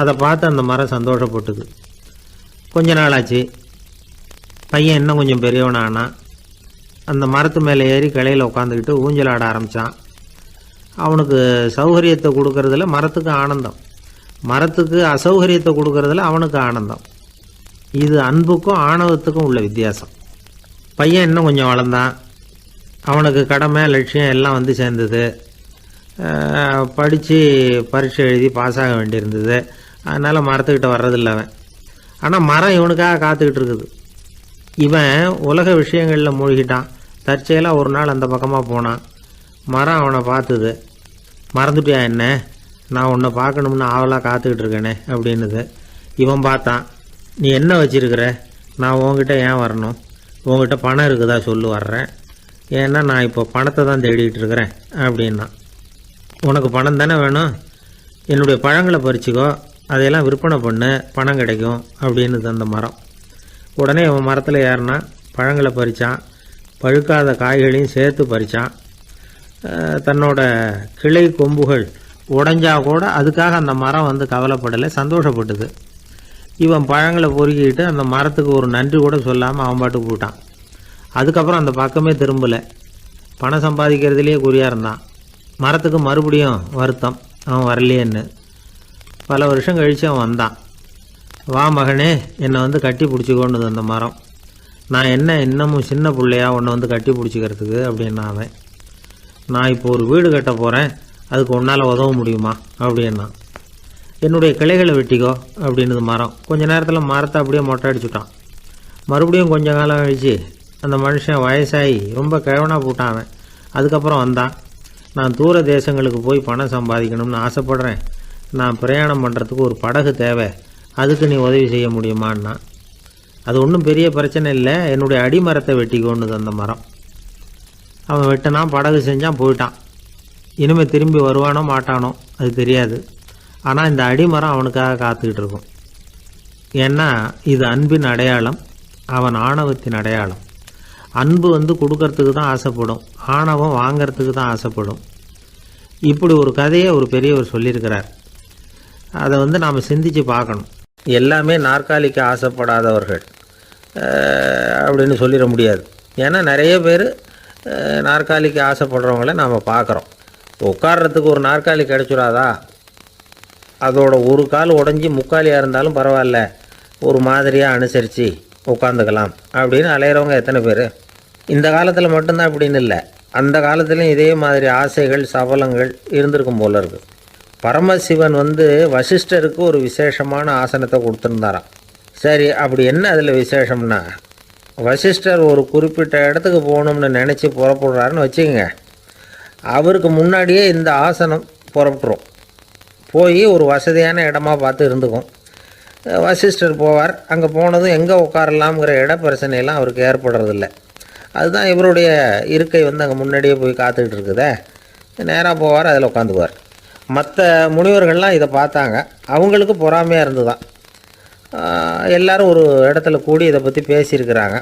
அதை பார்த்து அந்த மரம் சந்தோஷப்பட்டுது. கொஞ்ச நாளாச்சு. பையன் இன்னும் கொஞ்சம் பெரியவனானான். அந்த மரத்து மேலே ஏறி கிளையில் உட்காந்துக்கிட்டு ஊஞ்சல் ஆட ஆரம்பித்தான். அவனுக்கு சௌகரியத்தை கொடுக்கறதுல மரத்துக்கு ஆனந்தம், மரத்துக்கு அசௌகரியத்தை கொடுக்கறதுல அவனுக்கு ஆனந்தம். இது அன்புக்கும் ஆணவத்துக்கும் உள்ள வித்தியாசம். பையன் இன்னும் கொஞ்சம் வளர்ந்தான். அவனுக்கு கடமை, லட்சியம் எல்லாம் சேர்ந்தது. படித்து பரீட்சை எழுதி பாஸ் ஆக வேண்டியிருந்தது. அதனால் மரத்துக்கிட்ட வர்றதில்லை அவன். ஆனால் மரம் இவனுக்காக காத்துக்கிட்டு இருக்குது. இவன் உலக விஷயங்களில் மூழ்கிட்டான். தற்செயலாக ஒரு நாள் அந்த பக்கமாக போனான். மரம் அவனை பார்த்துது. மறந்துட்டியா என்ன, நான் உன்னை பார்க்கணும்னு ஆவலாக காத்துக்கிட்டு இருக்கேனே அப்படின்னுது. இவன் பார்த்தான். நீ என்ன வச்சிருக்கிற, நான் உங்ககிட்ட ஏன் வரணும், உங்ககிட்ட பணம் இருக்குதா சொல்லு, வர்றேன். ஏன்னா நான் இப்போ பணத்தை தான் தேடிக்கிட்டு இருக்கிறேன் அப்படின்னா. உனக்கு பணம் தானே வேணும், என்னுடைய பழங்களை பறிச்சுக்கோ, அதையெல்லாம் விற்பனை பண்ணு, பணம் கிடைக்கும் அப்படின்னுது அந்த மரம். உடனே அவன் மரத்தில் ஏறினா, பழங்களை பறித்தான். பழுக்காத காய்களையும் சேர்த்து பறித்தான். தன்னோட கிளை கொம்புகள் உடைஞ்சா கூட அதுக்காக அந்த மரம் கவலைப்படலை, சந்தோஷப்பட்டுது. இவன் பழங்களை பொறுக்கிட்டு அந்த மரத்துக்கு ஒரு நன்றி கூட சொல்லாமல் அவன் பாட்டுக்கு போட்டான். அதுக்கப்புறம் அந்த பக்கமே திரும்பலை. பணம் சம்பாதிக்கிறதுலேயே குறியாக இருந்தான். மரத்துக்கு மறுபடியும் வருத்தம், அவன் வரலையேன்னு. பல வருஷம் கழித்து அவன் வந்தான். வா மகனே, என்னை கட்டி பிடிச்சிக்கொண்டுது அந்த மரம். நான் என்ன இன்னமும் சின்ன பிள்ளையா உன்னை கட்டி பிடிச்சிக்கிறதுக்கு அப்படின்னா அவன். நான் இப்போ ஒரு வீடு கட்ட போகிறேன், அதுக்கு உன்னால் உதவ முடியுமா அப்படின்னா. என்னுடைய கிளைகளை வெட்டிக்கோ அப்படின்னுது மரம். கொஞ்ச நேரத்தில் மரத்தை அப்படியே மொட்டை அடிச்சுட்டான். மறுபடியும் கொஞ்ச காலம் கழிச்சு அந்த மனுஷன் வயசாகி ரொம்ப கிழவனாக போட்டான் அவன். அதுக்கப்புறம் வந்தான். நான் தூர தேசங்களுக்கு போய் பணம் சம்பாதிக்கணும்னு ஆசைப்படுறேன். நான் பிரயாணம் பண்ணுறதுக்கு ஒரு படகு தேவை, அதுக்கு நீ உதவி செய்ய முடியுமான்னா. அது ஒன்றும் பெரிய பிரச்சனை இல்லை, என்னுடைய அடிமரத்தை வெட்டிக்கோன்னுது அந்த மரம். அவன் வெட்டினான், படகு செஞ்சான், போயிட்டான். இனிமேல் திரும்பி வருவானோ மாட்டானோ அது தெரியாது. ஆனால் இந்த அடிமரம் அவனுக்காக காத்துக்கிட்டு இருக்கும். ஏன்னா இது அன்பின் அடையாளம், அவன் ஆணவத்தின் அடையாளம். அன்பு கொடுக்கறதுக்கு தான் ஆசைப்படும், ஆணவம் வாங்கிறதுக்கு தான் ஆசைப்படும். இப்படி ஒரு கதையை ஒரு பெரியவர் சொல்லியிருக்கிறார். அதை நாம் சிந்திச்சு பார்க்கணும். எல்லாமே நாற்காலிக்கு ஆசைப்படாதவர்கள் அப்படின்னு சொல்லிட முடியாது. ஏன்னா நிறைய பேர் நாற்காலிக்கு ஆசைப்படுறவங்கள நாம் பார்க்குறோம். உட்கார்றதுக்கு ஒரு நாற்காலி கிடைச்சிடாதா, அதோட ஒரு கால் உடஞ்சி முக்காலியாக இருந்தாலும் பரவாயில்ல, ஒரு மாதிரியாக அனுசரித்து உட்காந்துக்கலாம் அப்படின்னு அலையிறவங்க எத்தனை பேர். இந்த காலத்தில் மட்டும்தான் அப்படின்னு இல்லை, அந்த காலத்துலேயும் இதே மாதிரி ஆசைகள் சபலங்கள் இருந்திருக்கும் போல இருக்கு. பரமசிவன் வசிஷ்டருக்கு ஒரு விசேஷமான ஆசனத்தை கொடுத்துருந்தாராம். சரி, அப்படி என்ன அதில் விசேஷம்னா, வசிஷ்டர் ஒரு குறிப்பிட்ட இடத்துக்கு போகணும்னு நினச்சி புறப்படுறாருன்னு வச்சுக்கோங்க. அவருக்கு முன்னாடியே இந்த ஆசனம் புறப்பட்டுரும். போய் ஒரு வசதியான இடமா பார்த்து இருந்துக்கும். வசிஷ்டர் போவார். அங்கே போனதும் எங்கே உட்காரலாம்ங்கிற இட பிரச்சனையெல்லாம் அவருக்கு ஏற்படுறதில்ல. அதுதான் இவருடைய இருக்கை அங்கே முன்னாடியே போய் காத்துக்கிட்டு இருக்குதே. நேராக போவார், அதில் உட்காந்துக்குவார். மற்ற முனிவர்கள்லாம் இதை பார்த்தாங்க. அவங்களுக்கு பொறாமையாக இருந்து தான் எல்லாரும் ஒரு இடத்துல கூடி இதை பற்றி பேசியிருக்கிறாங்க.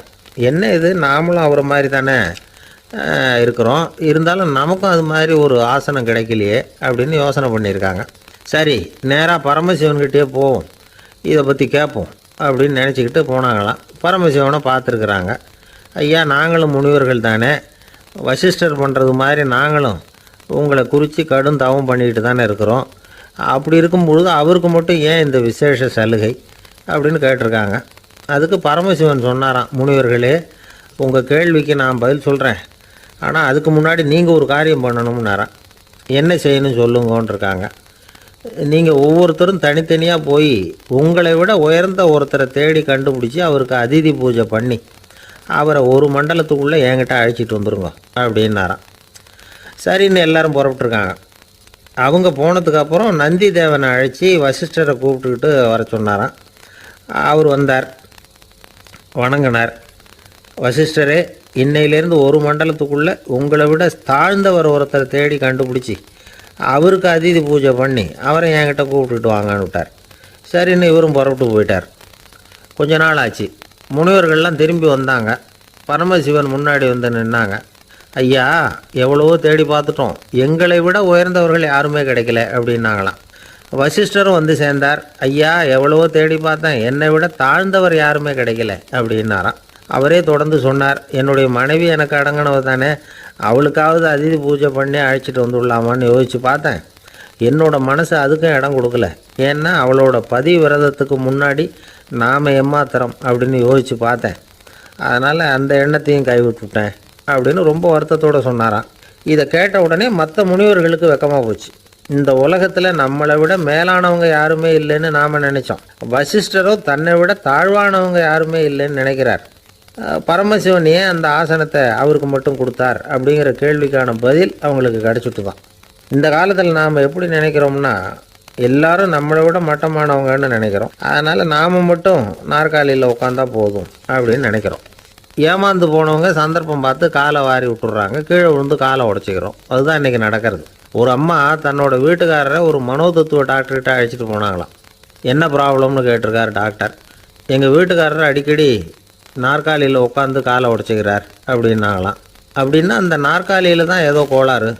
என்ன இது, நாமளும் அவரை மாதிரி தானே இருக்கிறோம், இருந்தாலும் நமக்கும் அது மாதிரி ஒரு ஆசனம் கிடைக்கலையே அப்படின்னு யோசனை பண்ணியிருக்காங்க. சரி, நேராக பரமசிவன்கிட்டே போவோம், இதை பற்றி கேட்போம் அப்படின்னு நினச்சிக்கிட்டு போனாங்களாம். பரமசிவனை பார்த்துருக்குறாங்க. ஐயா, நாங்களும் முனிவர்கள் தானே, வசிஷ்டர் பண்ணுறது மாதிரி நாங்களும் உங்களை குறித்து கடும் தவம் பண்ணிக்கிட்டு தானே இருக்கிறோம். அப்படி இருக்கும்பொழுது அவருக்கு மட்டும் ஏன் இந்த விசேஷ சலுகை அப்படின்னு கேட்டிருக்காங்க. அதுக்கு பரமசிவன் சொன்னாராம், முனிவர்களே, உங்கள் கேள்விக்கு நான் பதில் சொல்கிறேன், ஆனால் அதுக்கு முன்னாடி நீங்கள் ஒரு காரியம் பண்ணணும்னாராம். என்ன செய்யணும் சொல்லுங்கன்றிருக்காங்க. நீங்கள் ஒவ்வொருத்தரும் தனித்தனியாக போய் உங்களை விட உயர்ந்த ஒருத்தரை தேடி கண்டுபிடிச்சி அவருக்கு அதிதி பூஜை பண்ணி அவரை ஒரு மண்டலத்துக்குள்ளே என்கிட்ட அழைச்சிட்டு வந்துருங்க அப்படின்னாராம். சரின்னு எல்லாரும் புறப்பட்டுருக்காங்க. அவங்க போனதுக்கப்புறம் நந்தி தேவனை அழைச்சி வசிஷ்டரை கூப்பிட்டுக்கிட்டு வர சொன்னாராம். அவர் வந்தார், வணங்கினார். வசிஷ்டரே, இன்னையிலேருந்து ஒரு மண்டலத்துக்குள்ளே உங்களை விட தாழ்ந்தவர் ஒருத்தரை தேடி கண்டுபிடிச்சி அவருக்கு அதிதி பூஜை பண்ணி அவரை என்கிட்ட கூப்பிட்டுட்டு வாங்கன்னு விட்டார். சரின்னு இவரும் புறப்பட்டு போயிட்டார். கொஞ்ச நாள் ஆச்சு. முனிவர்கள்லாம் திரும்பி வந்தாங்க. பரமசிவன் முன்னாடி நின்னாங்க. ஐயா, எவ்வளவோ தேடி பார்த்துட்டோம், எங்களை விட உயர்ந்தவர்கள் யாருமே கிடைக்கல அப்படின்னாங்களாம். வசிஷ்டரும் சேர்ந்தார். ஐயா, எவ்வளவோ தேடி பார்த்தேன், என்னை விட தாழ்ந்தவர் யாருமே கிடைக்கல அப்படின்னாராம். அவரே தொடர்ந்து சொன்னார், என்னுடைய மனைவி எனக்கு அடங்கினவ தானே, அவளுக்காவது அதிதி பூஜை பண்ணி அழைச்சிட்டு வந்துடலாமான்னு யோசித்து பார்த்தேன். என்னோட மனசு அதுக்கும் இடம் கொடுக்கல. ஏன்னா அவளோட விரதத்துக்கு முன்னாடி நாம் ஏமாத்திரம் அப்படின்னு யோசித்து பார்த்தேன். அதனால் அந்த எண்ணத்தையும் கைவிட்டுவிட்டேன் அப்படின்னு ரொம்ப வருத்தத்தோடு சொன்னாராம். இதை கேட்ட உடனே மற்ற முனிவர்களுக்கு வெக்கமாக போச்சு. இந்த உலகத்தில் நம்மளை விட மேலானவங்க யாருமே இல்லைன்னு நாம் நினச்சோம். வசிஷ்டரோ தன்னை விட தாழ்வானவங்க யாருமே இல்லைன்னு நினைக்கிறார். பரமசிவன் ஏன் அந்த ஆசனத்தை அவருக்கு மட்டும் கொடுத்தார் அப்படிங்கிற கேள்விக்கான பதில் அவங்களுக்கு கிடச்சிட்டு தான். இந்த காலத்தில் நாம் எப்படி நினைக்கிறோம்னா, எல்லாரும் நம்மளை விட மட்டமானவங்கன்னு நினைக்கிறோம். அதனால் நாம் மட்டும் நாற்காலியில் உட்காந்தா போதும் அப்படின்னு நினைக்கிறோம். ஏமாந்து போனவங்க சந்தர்ப்பம் பார்த்து காலை வாரி விட்டுறாங்க, கீழே விழுந்து காலை உடச்சிக்கிறோம். அதுதான் இன்றைக்கி நடக்கிறது. ஒரு அம்மா தன்னோட வீட்டுக்காரரை ஒரு மனோதத்துவ டாக்டர்கிட்ட அழைச்சிட்டு போனாங்களாம். என்ன ப்ராப்ளம்னு கேட்டிருக்கார் டாக்டர். எங்கள் வீட்டுக்காரர் அடிக்கடி நாற்காலியில் உட்காந்து காலை உடச்சிக்கிறார் அப்படின்னாங்களாம். அப்படின்னா அந்த நாற்காலியில் தான் ஏதோ கோளாறு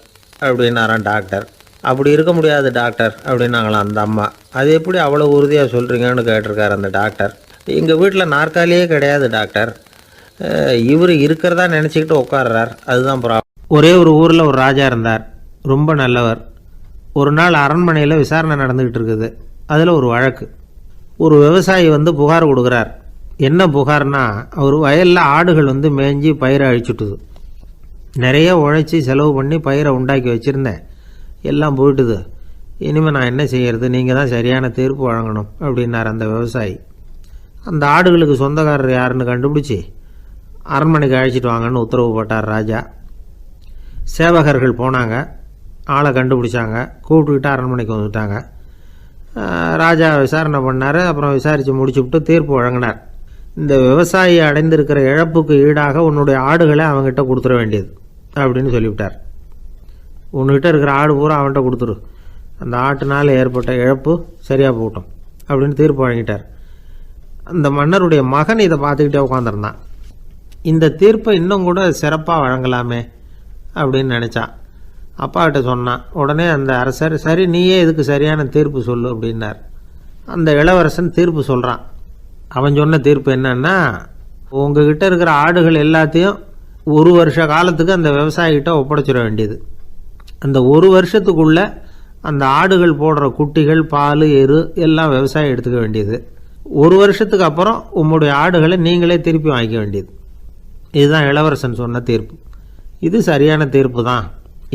அப்படின்னாரான் டாக்டர். அப்படி இருக்க முடியாது டாக்டர் அப்படின்னாங்களாம் அந்த அம்மா. அது எப்படி அவ்வளோ உறுதியாக சொல்கிறீங்கன்னு கேட்டிருக்கார் அந்த டாக்டர். எங்கள் வீட்டில் நாற்காலியே கிடையாது டாக்டர், இவர் இருக்கிறதா நினச்சிக்கிட்டு உட்கார்றார், அதுதான் ப்ராப்ளம். ஒரே ஒரு ஊரில் ஒரு ராஜா இருந்தார், ரொம்ப நல்லவர். ஒரு நாள் அரண்மனையில் விசாரணை நடந்துக்கிட்டு இருக்குது. அதில் ஒரு வழக்கு. ஒரு விவசாயி புகார் கொடுக்குறார். என்ன புகார்னா, அவர் வயலில் ஆடுகள் மேய்ஞ்சி பயிரை அழிச்சுட்டுது. நிறைய உழைச்சி செலவு பண்ணி பயிரை உண்டாக்கி வச்சுருந்தேன், எல்லாம் போயிட்டுது. இனிமேல் நான் என்ன செய்கிறது, நீங்கள் தான் சரியான தீர்ப்பு வழங்கணும் அப்படின்னார் அந்த விவசாயி. அந்த ஆடுகளுக்கு சொந்தக்காரர் யாருன்னு கண்டுபிடிச்சி அரண்மனைக்கு அழைச்சிட்டு வாங்கன்னு உத்தரவு போட்டார் ராஜா. சேவகர்கள் போனாங்க, ஆளை கண்டுபிடிச்சாங்க, கூப்பிட்டுக்கிட்டு அரண்மனைக்கு வந்துட்டாங்க. ராஜா விசாரணை பண்ணார். அப்புறம் விசாரித்து முடிச்சுவிட்டு தீர்ப்பு வழங்கினார். இந்த விவசாயி அடைந்திருக்கிற இழப்புக்கு ஈடாக உன்னுடைய ஆடுகளை அவங்ககிட்ட கொடுத்துட வேண்டியது அப்படின்னு சொல்லிவிட்டார். உன்கிட்ட இருக்கிற ஆடு பூரா அவன்கிட்ட கொடுத்துரு, அந்த ஆட்டுனால் ஏற்பட்ட இழப்பு சரியாக போகட்டும் அப்படின்னு தீர்ப்பு வழங்கிட்டார். அந்த மன்னருடைய மகன் இதை பார்த்துக்கிட்டே உட்காந்துருந்தான். இந்த தீர்ப்பை இன்னும் கூட சிறப்பாக வழங்கலாமே அப்படின்னு நினச்சான். அப்பாக்கிட்ட சொன்னான். உடனே அந்த அரசர், சரி நீயே இதுக்கு சரியான தீர்ப்பு சொல்லு அப்படின்னார். அந்த இளவரசன் தீர்ப்பு சொல்கிறான். அவன் சொன்ன தீர்ப்பு என்னன்னா, உங்ககிட்ட இருக்கிற ஆடுகள் எல்லாத்தையும் ஒரு வருஷ காலத்துக்கு அந்த விவசாயிகிட்ட ஒப்படைச்சிட வேண்டியது. அந்த ஒரு வருஷத்துக்குள்ளே அந்த ஆடுகள் போடுற குட்டிகள், பால், எரு எல்லாம் விவசாயி எடுத்துக்க வேண்டியது. ஒரு வருஷத்துக்கு அப்புறம் உங்களுடைய ஆடுகளை நீங்களே திருப்பி வாங்கிக்க வேண்டியது. இதுதான் இளவரசன் சொன்ன தீர்ப்பு. இது சரியான தீர்ப்பு தான்,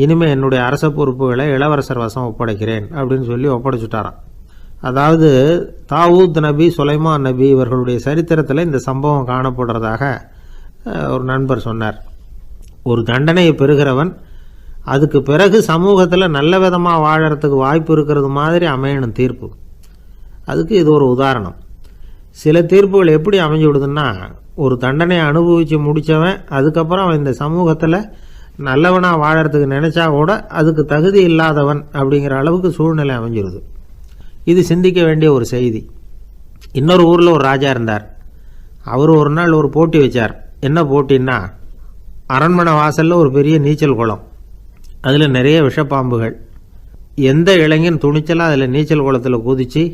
இனிமேல் என்னுடைய அரச பொறுப்புகளை இளவரசர் வசம் ஒப்படைக்கிறேன் அப்படின்னு சொல்லி ஒப்படைச்சுட்டாராம். அதாவது தாவூத் நபி, சுலைமான் நபி இவர்களுடைய சரித்திரத்தில் இந்த சம்பவம் காணப்படுறதாக ஒரு நண்பர் சொன்னார். ஒரு தண்டனையை பெறுகிறவன் அதுக்கு பிறகு சமூகத்தில் நல்ல விதமாக வாழறதுக்கு வாய்ப்பு இருக்கிறது மாதிரி அமையணும் தீர்ப்பு. அதுக்கு இது ஒரு உதாரணம். சில தீர்ப்புகள் எப்படி அமைஞ்சு விடுதுன்னா, ஒரு தண்டனையை அனுபவித்து முடித்தவன் அதுக்கப்புறம் அவன் இந்த சமூகத்தில் நல்லவனாக வாழறதுக்கு நினச்சா கூட அதுக்கு தகுதி இல்லாதவன் அப்படிங்கிற அளவுக்கு சூழ்நிலை அமைஞ்சிருது. இது சிந்திக்க வேண்டிய ஒரு செய்தி. இன்னொரு ஊரில் ஒரு ராஜா இருந்தார். அவர் ஒரு நாள் ஒரு போட்டி வச்சார். என்ன போட்டின்னா, அரண்மனை வாசலில் ஒரு பெரிய நீச்சல் குளம், அதில் நிறைய விஷப்பாம்புகள். எந்த இளைஞன் துணிச்சலாக அதில் நீச்சல் குளத்தில் குதித்து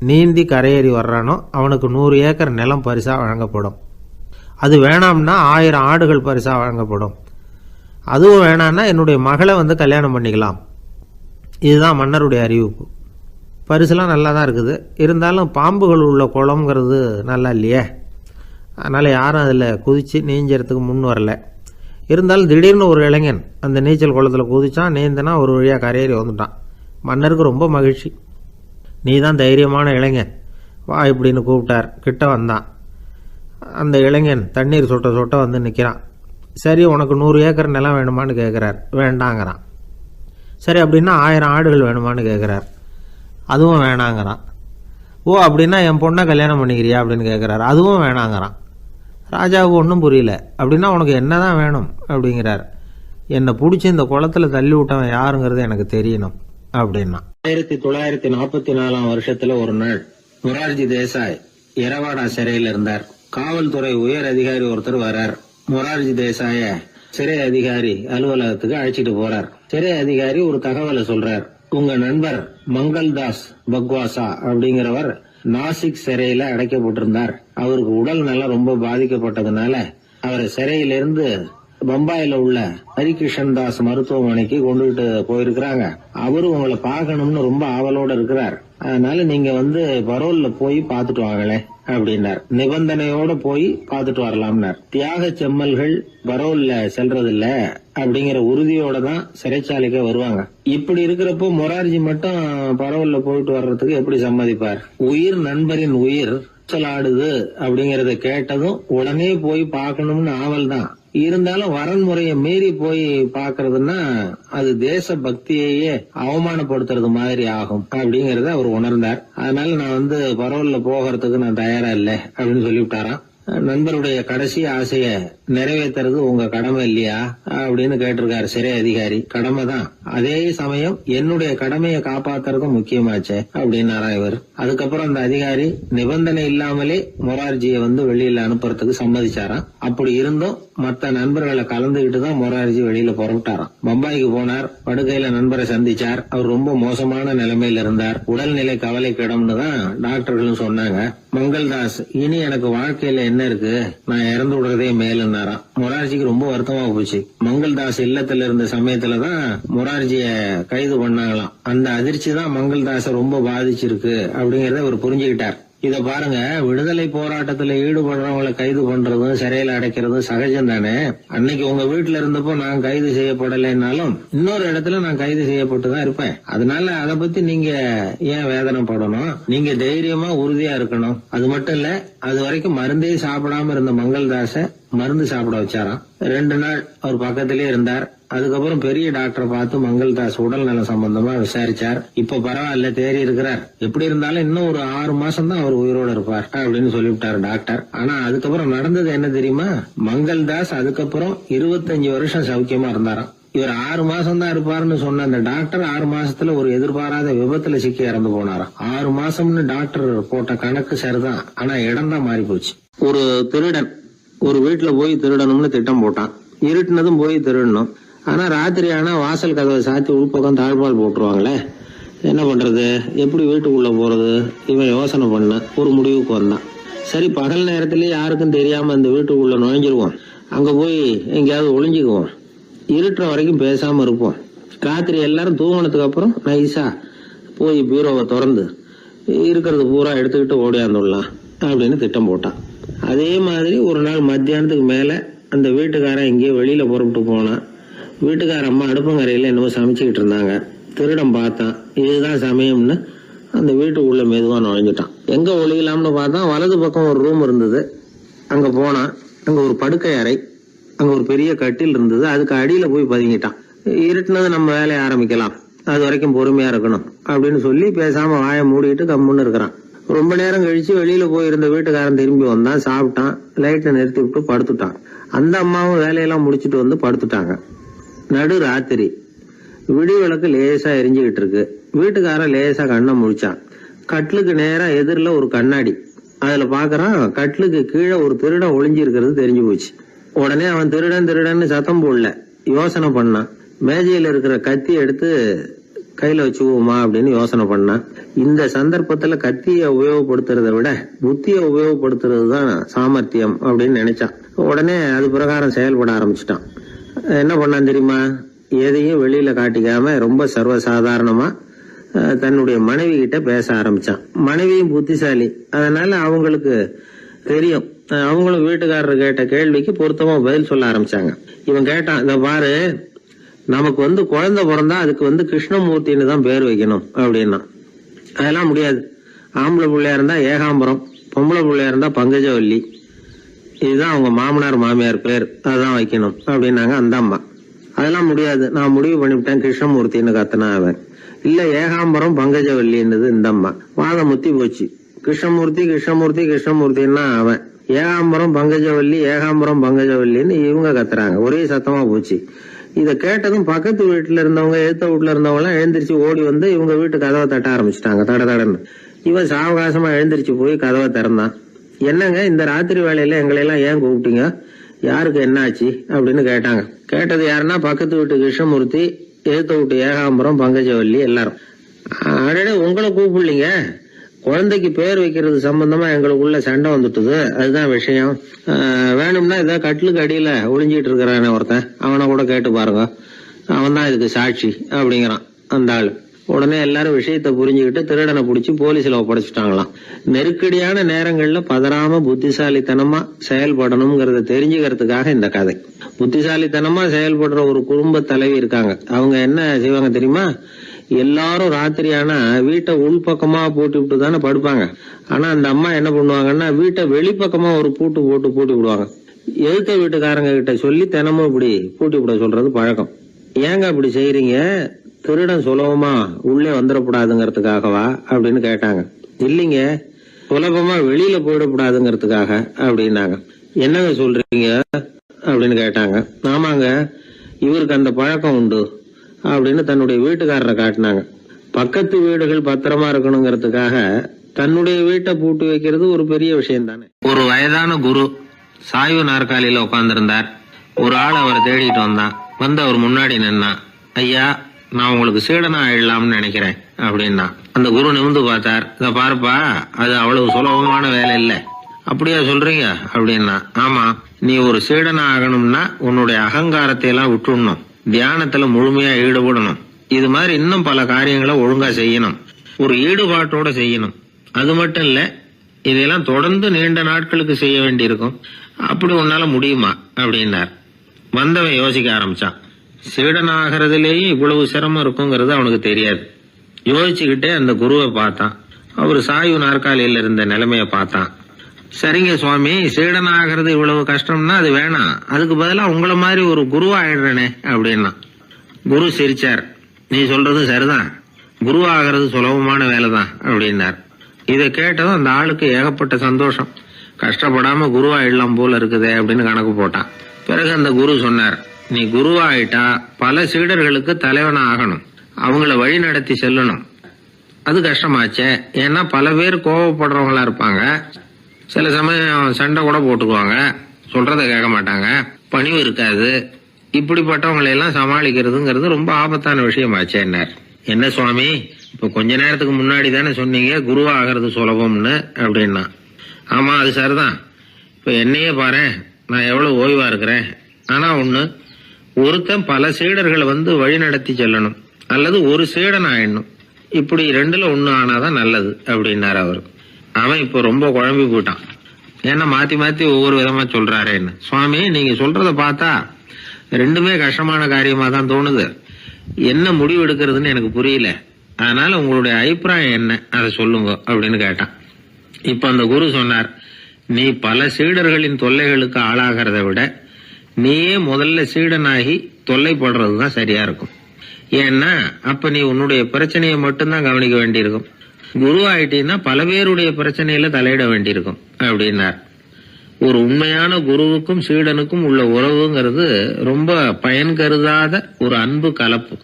நீந்தி கரையேறி வர்றானோ அவனுக்கு 100 ஏக்கர் நிலம் பரிசாக வழங்கப்படும். அது வேணாம்னா 1000 ஆடுகள் பரிசாக வழங்கப்படும். அதுவும் வேணான்னா என்னுடைய மகளை கல்யாணம் பண்ணிக்கலாம். இதுதான் மன்னருடைய அறிவிப்பு. பரிசுலாம் நல்லா தான் இருக்குது, இருந்தாலும் பாம்புகள் உள்ள குளம்ங்கிறது நல்லா இல்லையே, அதனால் யாரும் அதில் குதித்து நீஞ்சறதுக்கு முன் வரல. இருந்தாலும் திடீர்னு ஒரு இளைஞன் அந்த நீச்சல் குளத்தில் குதித்தான், நீந்தினா ஒரு வழியாக கரையேறி வந்துட்டான். மன்னருக்கு ரொம்ப மகிழ்ச்சி. நீ தான் தைரியமான இளைஞன், வா இப்படின்னு கூப்பிட்டார். கிட்ட வந்தான். அந்த இளைஞன் தண்ணீர் சொட்ட சொட்ட வந்து நிற்கிறான். சரி, உனக்கு 100 ஏக்கர் நிலம் வேணுமான்னு கேட்குறார். வேண்டாங்கிறான். சரி, அப்படின்னா 1000 ஆடுகள் வேணுமான்னு கேட்குறார். அதுவும் வேணாங்கிறான். ஓ, அப்படின்னா என் பொண்ணை கல்யாணம் பண்ணிக்கிறியா அப்படின்னு கேட்குறாரு. அதுவும் வேணாங்கிறான். ராஜாவுக்கு ஒன்றும் புரியல. அப்படின்னா உனக்கு என்ன தான் வேணும் அப்படிங்கிறார். என்னை பிடிச்சி இந்த குளத்தில் தள்ளி விட்டவன் யாருங்கிறது எனக்கு தெரியணும் அப்படின்னா. 1944 வருஷத்துல ஒரு நாள் மொரார்ஜி தேசாய் எரவாடா சிறையில் இருந்தார். காவல்துறை உயர் அதிகாரி ஒருத்தர் வரார். மொரார்ஜி தேசாய சிறை அதிகாரி அலுவலகத்துக்கு அழைச்சிட்டு போறார். சிறை அதிகாரி ஒரு தகவலை சொல்றார். உங்க நண்பர் மங்கள்தாஸ் பக்வாசா அப்படிங்கிறவர் நாசிக் சிறையில அடைக்கப்பட்டிருந்தார். அவருக்கு உடல் நலம் ரொம்ப பாதிக்கப்பட்டதுனால அவரை சிறையிலிருந்து பம்பாயில உள்ள ஹரிகிருஷ்ணன் தாஸ் மருத்துவமனைக்கு கொண்டுகிட்டு போயிருக்கிறாங்க. அவரு உங்களை பார்க்கணும்னு ரொம்ப ஆவலோட இருக்கிறார். அதனால நீங்க பரோல்ல போய் பாத்துட்டு வாங்களே அப்படின்னார். நிபந்தனையோட போய் பாத்துட்டு வரலாம்னார். தியாக செம்மல்கள் பரோல்ல செல்றது இல்ல அப்படிங்கிற உறுதியோட தான் சிறைச்சாலைக்கு வருவாங்க. இப்படி இருக்கிறப்போ மொரார்ஜி மட்டும் பரோல்ல போயிட்டு வர்றதுக்கு எப்படி சம்மதிப்பார்? உயிர் நண்பரின் உயிர் ஆடுது அப்படிங்கறத கேட்டதும் உடனே போய் பார்க்கணும்னு ஆவல் தான். இருந்தாலும் வரன்முறையை மீறி போய் பாக்குறதுன்னா அது தேச பக்தியையே அவமானப்படுத்துறது மாதிரி ஆகும் அப்படிங்கறத அவர் உணர்ந்தார். அதனால நான் பரோல்ல போகிறதுக்கு நான் தயாரா இல்லை அப்படின்னு சொல்லிவிட்டாராம். நண்பருடைய கடைசி ஆசைய நிறைவேற்றுறது உங்க கடமை இல்லையா அப்படின்னு கேட்டிருக்காரு சிறை அதிகாரி. கடமை தான், அதே சமயம் என்னுடைய கடமையை காப்பாத்துறதும் முக்கியமாச்சே அப்படின்னாரா இவர். அதுக்கப்புறம் அந்த அதிகாரி நிபந்தனை இல்லாமலே மொரார்ஜியை வெளியில அனுப்புறதுக்கு சம்மதிச்சாராம். அப்படி இருந்தும் மற்ற நண்பர்களை கலந்துகிட்டு தான் மொரார்ஜி வெளியில புறப்பட்டாராம். பம்பாய்க்கு போனார். படுக்கையில நண்பரை சந்திச்சார். அவர் ரொம்ப மோசமான நிலைமையில இருந்தார். உடல்நிலை கவலைக்கிடம்னு தான் டாக்டர்களும் சொன்னாங்க. மங்கள்தாஸ், இனி எனக்கு வாழ்க்கையில என்ன இருக்கு, நான் இறந்து விடுறதே மேலுன்னாராம். மொரார்ஜிக்கு ரொம்ப வருத்தமா போச்சு. மங்கள்தாஸ் இல்லத்துல இருந்த சமயத்துலதான் மொரார்ஜிய கைது பண்ணாங்களாம். அந்த அதிர்ச்சி தான் மங்கள்தாஸ ரொம்ப பாதிச்சிருக்கு அப்படிங்கறத அவர் புரிஞ்சுக்கிட்டார். இத பாருங்க, விடுதலை போராட்டத்துல ஈடுபடுறவங்களை கைது பண்றதும் சிறையில அடைக்கிறதும் சகஜம் தானே. அன்னைக்கு உங்க வீட்டுல இருந்தப்போ நான் கைது செய்யப்படலைன்னாலும் இன்னொரு இடத்துல நான் கைது செய்யப்பட்டுதான் இருப்பேன். அதனால அதை பத்தி நீங்க ஏன் வேதனைப்படணும்? நீங்க தைரியமா உறுதியா இருக்கணும். அது மட்டும் இல்ல, அது வரைக்கும் மருந்தே சாப்பிடாம இருந்த மங்கள்தாஸ மருந்து சாப்பிட வச்சாராம். 2 நாள் அவர் பக்கத்திலே இருந்தார். அதுக்கப்புறம் பெரிய டாக்டரை பார்த்து மங்கள்தாஸ் உடல் நலம் சம்பந்தமா விசாரிச்சார். இப்ப பரவாயில்ல, தேறி இருக்கிறார். எப்படி இருந்தாலும் இன்னும் ஒரு 6 மாசம் தான் அவர் உயிரோட இருப்பார் அப்படின்னு சொல்லிவிட்டாரு டாக்டர். ஆனா அதுக்கப்புறம் நடந்தது என்ன தெரியுமா? மங்கள்தாஸ் அதுக்கப்புறம் 25 வருஷம் சௌக்கியமா இருந்தாராம். இவர் 6 மாசம் தான் இருப்பாருன்னு சொன்ன அந்த டாக்டர் 6 மாசத்துல ஒரு எதிர்பாராத விபத்துல சிக்கி இறந்து போனாராம். 6 மாசம்னு டாக்டர் போட்ட கணக்கு சரிதான், ஆனா இடம் தான் மாறி போச்சு. ஒரு திருடன் ஒரு வீட்டுல போய் திருடணும்னு திட்டம் போட்டான். இருட்டுனதும் போய் திருடணும். ஆனா ராத்திரி ஆனா வாசல் கதவை சாத்தி உள்பக்கம் தாழ்பால் போட்டுருவாங்களே, என்ன பண்றது, எப்படி வீட்டுக்குள்ள போறது? இவன் யோசனை பண்ண ஒரு முடிவுக்கு வந்தான். சரி, பகல் நேரத்திலேயே யாருக்கும் தெரியாம இந்த வீட்டுக்குள்ள நுழைஞ்சிருவோம், அங்க போய் எங்கேயாவது ஒளிஞ்சுக்குவோம், இருட்டுற வரைக்கும் பேசாம இருப்போம், ராத்திரி எல்லாரும் தூங்கினதுக்கு அப்புறம் நைஸா போய் பீரோவை திறந்து இருக்கிறது பூரா எடுத்துக்கிட்டு ஓடியாந்துடலாம் அப்படின்னு திட்டம் போட்டான். அதே மாதிரி ஒரு நாள் மத்தியானத்துக்கு மேல அந்த வீட்டுக்காரன் எங்கேயோ வெளியில புறப்பட்டு போனான். வீட்டுக்கார அம்மா அடுப்பங்கரையில என்னமோ சமைச்சுக்கிட்டு இருந்தாங்க. திருடன் பார்த்தான். இதுதான் சமயம்னு அந்த வீட்டுக்குள்ள மெதுவா நுழைஞ்சிட்டான். எங்க ஒளியலாம்னு பார்த்தா வலது பக்கம் ஒரு ரூம் இருந்தது. அங்க போனான். அங்க ஒரு படுக்கை அறை, அங்க ஒரு பெரிய கட்டில் இருந்தது. அதுக்கு அடியில போய் பதுங்கிட்டான். இருட்டுனது நம்ம வேலையை ஆரம்பிக்கலாம், அது வரைக்கும் பொறுமையா இருக்கணும் அப்படின்னு சொல்லி பேசாம வாயை மூடிட்டு கம்முன்னு இருக்கிறான். ரொம்ப நேரம் கழிச்சு வெளியில போயிருந்த வீட்டுக்காரன் திரும்பி வந்தான். சாப்பிட்டான். லைட்டை நிறுத்தி விட்டு படுத்துட்டான். அந்த அம்மாவும் வேலையெல்லாம் முடிச்சுட்டு வந்து படுத்துட்டாங்க. நடு ராத்திரி. விடி விளக்கு லேசா எரிஞ்சுக்கிட்டு இருக்கு. வீட்டுக்காரன் லேசா கண்ணை முழிச்சான். கட்லுக்கு நேரா எதிரில ஒரு கண்ணாடி. அதுல பாக்குறான், கட்லுக்கு கீழே ஒரு திருடன் ஒளிஞ்சு இருக்கிறது தெரிஞ்சு போச்சு. உடனே அவன் திருடன் சத்தம் போடல, யோசனை பண்ணான். மேஜையில இருக்கிற கத்தி எடுத்து கையில வச்சுக்குவோமா அப்படின்னு யோசனை பண்ணான். இந்த சந்தர்ப்பத்துல கத்தியை உபயோகப்படுத்துறதை விட புத்தியை உபயோகப்படுத்துறது தான் சாமர்த்தியம் அப்படின்னு நினைச்சான். உடனே அது பிரகாரம் செயல்பட ஆரம்பிச்சிட்டான். என்ன பண்ணான் தெரியுமா? எதையும் வெளியில காட்டிக்காம ரொம்ப சர்வசாதாரணமா தன்னுடைய மனைவி கிட்ட பேச ஆரம்பிச்சான். மனைவியும் புத்திசாலி, அதனால அவங்களுக்கு தெரியும். அவங்களும் வீட்டுக்காரர் கேட்ட கேள்விக்கு பொருத்தமா பதில் சொல்ல ஆரம்பிச்சாங்க. இவன் கேட்டான், இத பாரு, நமக்கு குழந்தை பிறந்தா அதுக்கு கிருஷ்ணமூர்த்தின்னு தான் பேர் வைக்கணும் அப்படின்னா. அதெல்லாம் முடியாது. ஆம்பளை பிள்ளையா இருந்தா ஏகாம்பரம், பொம்பளை பிள்ளையா இருந்தா பங்கஜவல்லி, இதுதான் அவங்க மாமனார் மாமியார் பேர், அதுதான் வைக்கணும் அப்படின்னாங்க அந்த அம்மா. அதெல்லாம் முடியாது, நான் முடிவு பண்ணிவிட்டேன் கிருஷ்ணமூர்த்தின்னு கத்தனா அவன். இல்ல ஏகாம்பரம் பங்கஜவல்லின்றது இந்த அம்மா. வாதம் முத்தி போச்சு. கிருஷ்ணமூர்த்தி கிருஷ்ணமூர்த்தி கிருஷ்ணமூர்த்தின்னா அவன். ஏகாம்பரம் பங்கஜவல்லின்னு இவங்க கத்துறாங்க. ஒரே சத்தமா போச்சு. இத கேட்டதும் பக்கத்து வீட்டுல இருந்தவங்க, எழுத்த வீட்டுல இருந்தவங்க எல்லாம் எழுந்திரிச்சு ஓடி வந்து இவங்க வீட்டு கதவை தட்ட ஆரம்பிச்சுட்டாங்க. தடன்னு. இவன் சாவகாசமா எழுந்திரிச்சு போய் கதவை திறந்தான். என்னங்க இந்த ராத்திரி வேலையில எங்களை எல்லாம் ஏன் கூப்பிட்டீங்க, யாருக்கு என்ன ஆச்சு அப்படின்னு கேட்டாங்க. கேட்டது யாருன்னா பக்கத்து வீட்டு கிருஷ்ணமூர்த்தி, எழுத்த வீட்டு ஏகாம்பரம், பங்கஜவல்லி எல்லாரும். அடடே, உங்களை கூப்பிடலீங்க, குழந்தைக்கு பேர் வைக்கிறது சம்பந்தமா எங்களுக்குள்ள சண்டை வந்துட்டுது, அதுதான் விஷயம். வேணும்னா இதை கட்டிலுக்கு அடியில ஒளிஞ்சிட்டு இருக்கிறானே ஒருத்தன், அவனை கூட கேட்டு பாருங்க, அவன் தான் இதுக்கு சாட்சி அப்படிங்கிறான் அந்த ஆளு. உடனே எல்லாரும் விஷயத்தை புரிஞ்சுக்கிட்டு திருடனை பிடிச்சி போலீஸ்ல ஒப்படைச்சிட்டாங்களாம். நெருக்கடியான நேரங்கள்ல பதறாம புத்திசாலித்தனமா செயல்படணுங்கிறத தெரிஞ்சுக்கிறதுக்காக இந்த கதை. புத்திசாலித்தனமா செயல்படுற ஒரு குடும்ப தலைவி இருக்காங்க. அவங்க என்ன செய்வாங்க தெரியுமா? எல்லாரும் ராத்திரியானா வீட்டை உள்பக்கமா பூட்டி விட்டு தானே படுப்பாங்க. ஆனா அந்த அம்மா என்ன பண்ணுவாங்கன்னா, வீட்டை வெளிப்பக்கமா ஒரு பூட்டு போட்டு பூட்டி விடுவாங்க. எழுத்த வீட்டுக்காரங்க கிட்ட சொல்லி தினமும் இப்படி பூட்டி விட சொல்றது பழக்கம். ஏங்க அப்படி செய்யறீங்க? திருடன் சுலபமா உள்ளே வந்துடக்கூடாதுங்கிறதுக்காகவா அப்படின்னு கேட்டாங்க. இல்லைங்க, சுலபமா வெளியில போயிடக்கூடாதுங்கிறதுக்காக அப்படின்னாங்க. என்னங்க சொல்றீங்க அப்படின்னு கேட்டாங்க. ஆமாங்க, இவருக்கு அந்த பழக்கம் உண்டு அப்படின்னு தன்னுடைய வீட்டுக்காரரை காட்டினாங்க. பக்கத்து வீடுகள் பத்திரமா இருக்கணுங்கிறதுக்காக தன்னுடைய வீட்டை பூட்டி வைக்கிறது ஒரு பெரிய விஷயம் தானே. ஒரு வயதான குரு சாய்வு நாற்காலியில உட்கார்ந்திருந்தார். ஒரு ஆள் அவரை தேடிட்டு வந்தான். வந்து அவர் முன்னாடி நின்னா, ஐயா, நான் உங்களுக்கு சீடனா ஆயிடலாம்னு நினைக்கிறேன் அப்படின்னா. அந்த குரு நிமிந்து பார்த்தார். இத பாருப்பா, அது அவ்வளவு சுலபமான வேலை இல்லை. அப்படியா சொல்றீங்க அப்படின்னா. ஆமா, நீ ஒரு சீடனா ஆகணும்னா உன்னுடைய அகங்காரத்தை எல்லாம் விட்டுடணும், தியானத்துல முழுமையா ஈடுபடணும். இது மாதிரி இன்னும் பல காரியங்களை ஒழுங்கா செய்யணும், ஒரு ஈடுபாட்டோட செய்யணும். அது மட்டும் இல்ல, இதெல்லாம் தொடர்ந்து நீண்ட நாட்களுக்கு செய்ய வேண்டி இருக்கும். அப்படி உன்னால முடியுமா அப்படின்னார். வந்தவன் யோசிக்க ஆரம்பிச்சான். சீடனாகிறதுலேயே இவ்வளவு சிரமம் இருக்குங்கிறது அவனுக்கு தெரியாது. யோசிச்சுக்கிட்டே அந்த குருவை பார்த்தான். அவர் சாய்வு நாற்காலியில இருந்த நிலைமைய பார்த்தான். சரிங்க சுவாமி, சீடனாகிறது இவ்வளவு கஷ்டம்னா அது வேணாம், அதுக்கு பதிலா உங்களை மாதிரி ஒரு குருவா ஆயிடுறேனே அப்படின்னா. குரு சிரிச்சார். நீ சொல்றது சரிதான், குருவாகிறது சுலபமான வேலைதான் அப்படின்னார். இதை கேட்டதும் அந்த ஆளுக்கு ஏகப்பட்ட சந்தோஷம். கஷ்டப்படாம குருவாயிடலாம் போல இருக்குதே அப்படின்னு கணக்கு போட்டான். பிறகு அந்த குரு சொன்னார், நீ குருவாயிட்டா பல சீடர்களுக்கு தலைவனா ஆகணும், அவங்கள வழி நடத்தி செல்லணும். அது கஷ்டமாச்சே. ஏன்னா பல பேர் கோவப்படுறவங்களா இருப்பாங்க, சில சமயம் சண்டை கூட போட்டுக்குவாங்க, சொல்றத கேட்க மாட்டாங்க, பணிவு இருக்காது. இப்படிப்பட்டவங்களை எல்லாம் சமாளிக்கிறதுங்கிறது ரொம்ப ஆபத்தான விஷயமாச்சேன்னார். என்ன சுவாமி, இப்ப கொஞ்ச நேரத்துக்கு முன்னாடி தானே சொன்னீங்க குருவா ஆகிறது சுலபம்னு அப்படின்னா. ஆமா, அது சரிதான். இப்ப என்னையே பாரு, நான் எவ்வளவு ஓய்வா இருக்கிறேன். ஆனா ஒண்ணு, ஒருத்தன் பல சீடர்களை வந்து வழி நடத்தி செல்லணும், அல்லது ஒரு சீடன் ஆயிடணும். இப்படி ரெண்டுல ஒண்ணு ஆனாதான் நல்லது அப்படின்னாரு அவர். அவன் இப்ப ரொம்ப குழம்பி போயிட்டான். ஏன்னா மாத்தி மாத்தி ஒவ்வொரு விதமா சொல்றாரேன்னு. சுவாமி, நீங்க சொல்றத பார்த்தா ரெண்டுமே கஷ்டமான காரியமா தான் தோணுது. என்ன முடிவு எடுக்கிறதுன்னு எனக்கு புரியல. அதனால உங்களுடைய அபிப்பிராயம் என்ன, அதை சொல்லுங்க அப்படின்னு கேட்டான். இப்ப அந்த குரு சொன்னார், நீ பல சீடர்களின் தொல்லைகளுக்கு ஆளாகிறத விட நீயே முதல்ல சீடனாகி தொல்லைப்படுறதுதான் சரியா இருக்கும். ஏன்னா அப்ப நீ உன்னுடைய பிரச்சனையை மட்டும்தான் கவனிக்க வேண்டியிருக்கும். குரு ஆயிட்டீன்னா பல பேருடைய பிரச்சனையில தலையிட வேண்டியிருக்கும் அப்படின்னார். ஒரு உண்மையான குருவுக்கும் சீடனுக்கும் உள்ள உறவுங்கிறது ரொம்ப பயன் கருதாத ஒரு அன்பு கலப்பு.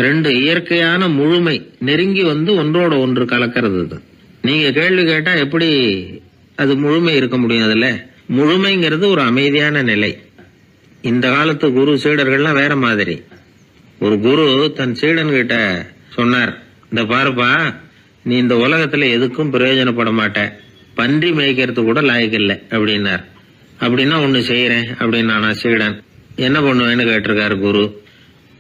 ரெண்டு இயற்கையான முழுமை நெருங்கி வந்து ஒன்றோட ஒன்று கலக்கிறது. நீங்க கேள்வி கேட்டா எப்படி அது முழுமை இருக்க முடியும்? அதுல முழுமைங்கிறது ஒரு அமைதியான நிலை. இந்த காலத்து குரு சீடர்கள்லாம் வேற மாதிரி. ஒரு குரு தன் சீடன் கிட்ட சொன்னார், இந்த பாருப்பா, நீ இந்த உலகத்துல எதுக்கும் பிரயோஜனப்பட மாட்ட, பன்றி மேய்க்கிறது கூட லாய்க்கில்லை அப்படின்னார். அப்படின்னா ஒண்ணு செய்யறேன் அப்படின்னா சீடன். என்ன பண்ணுவேன்னு கேட்டிருக்காரு குரு.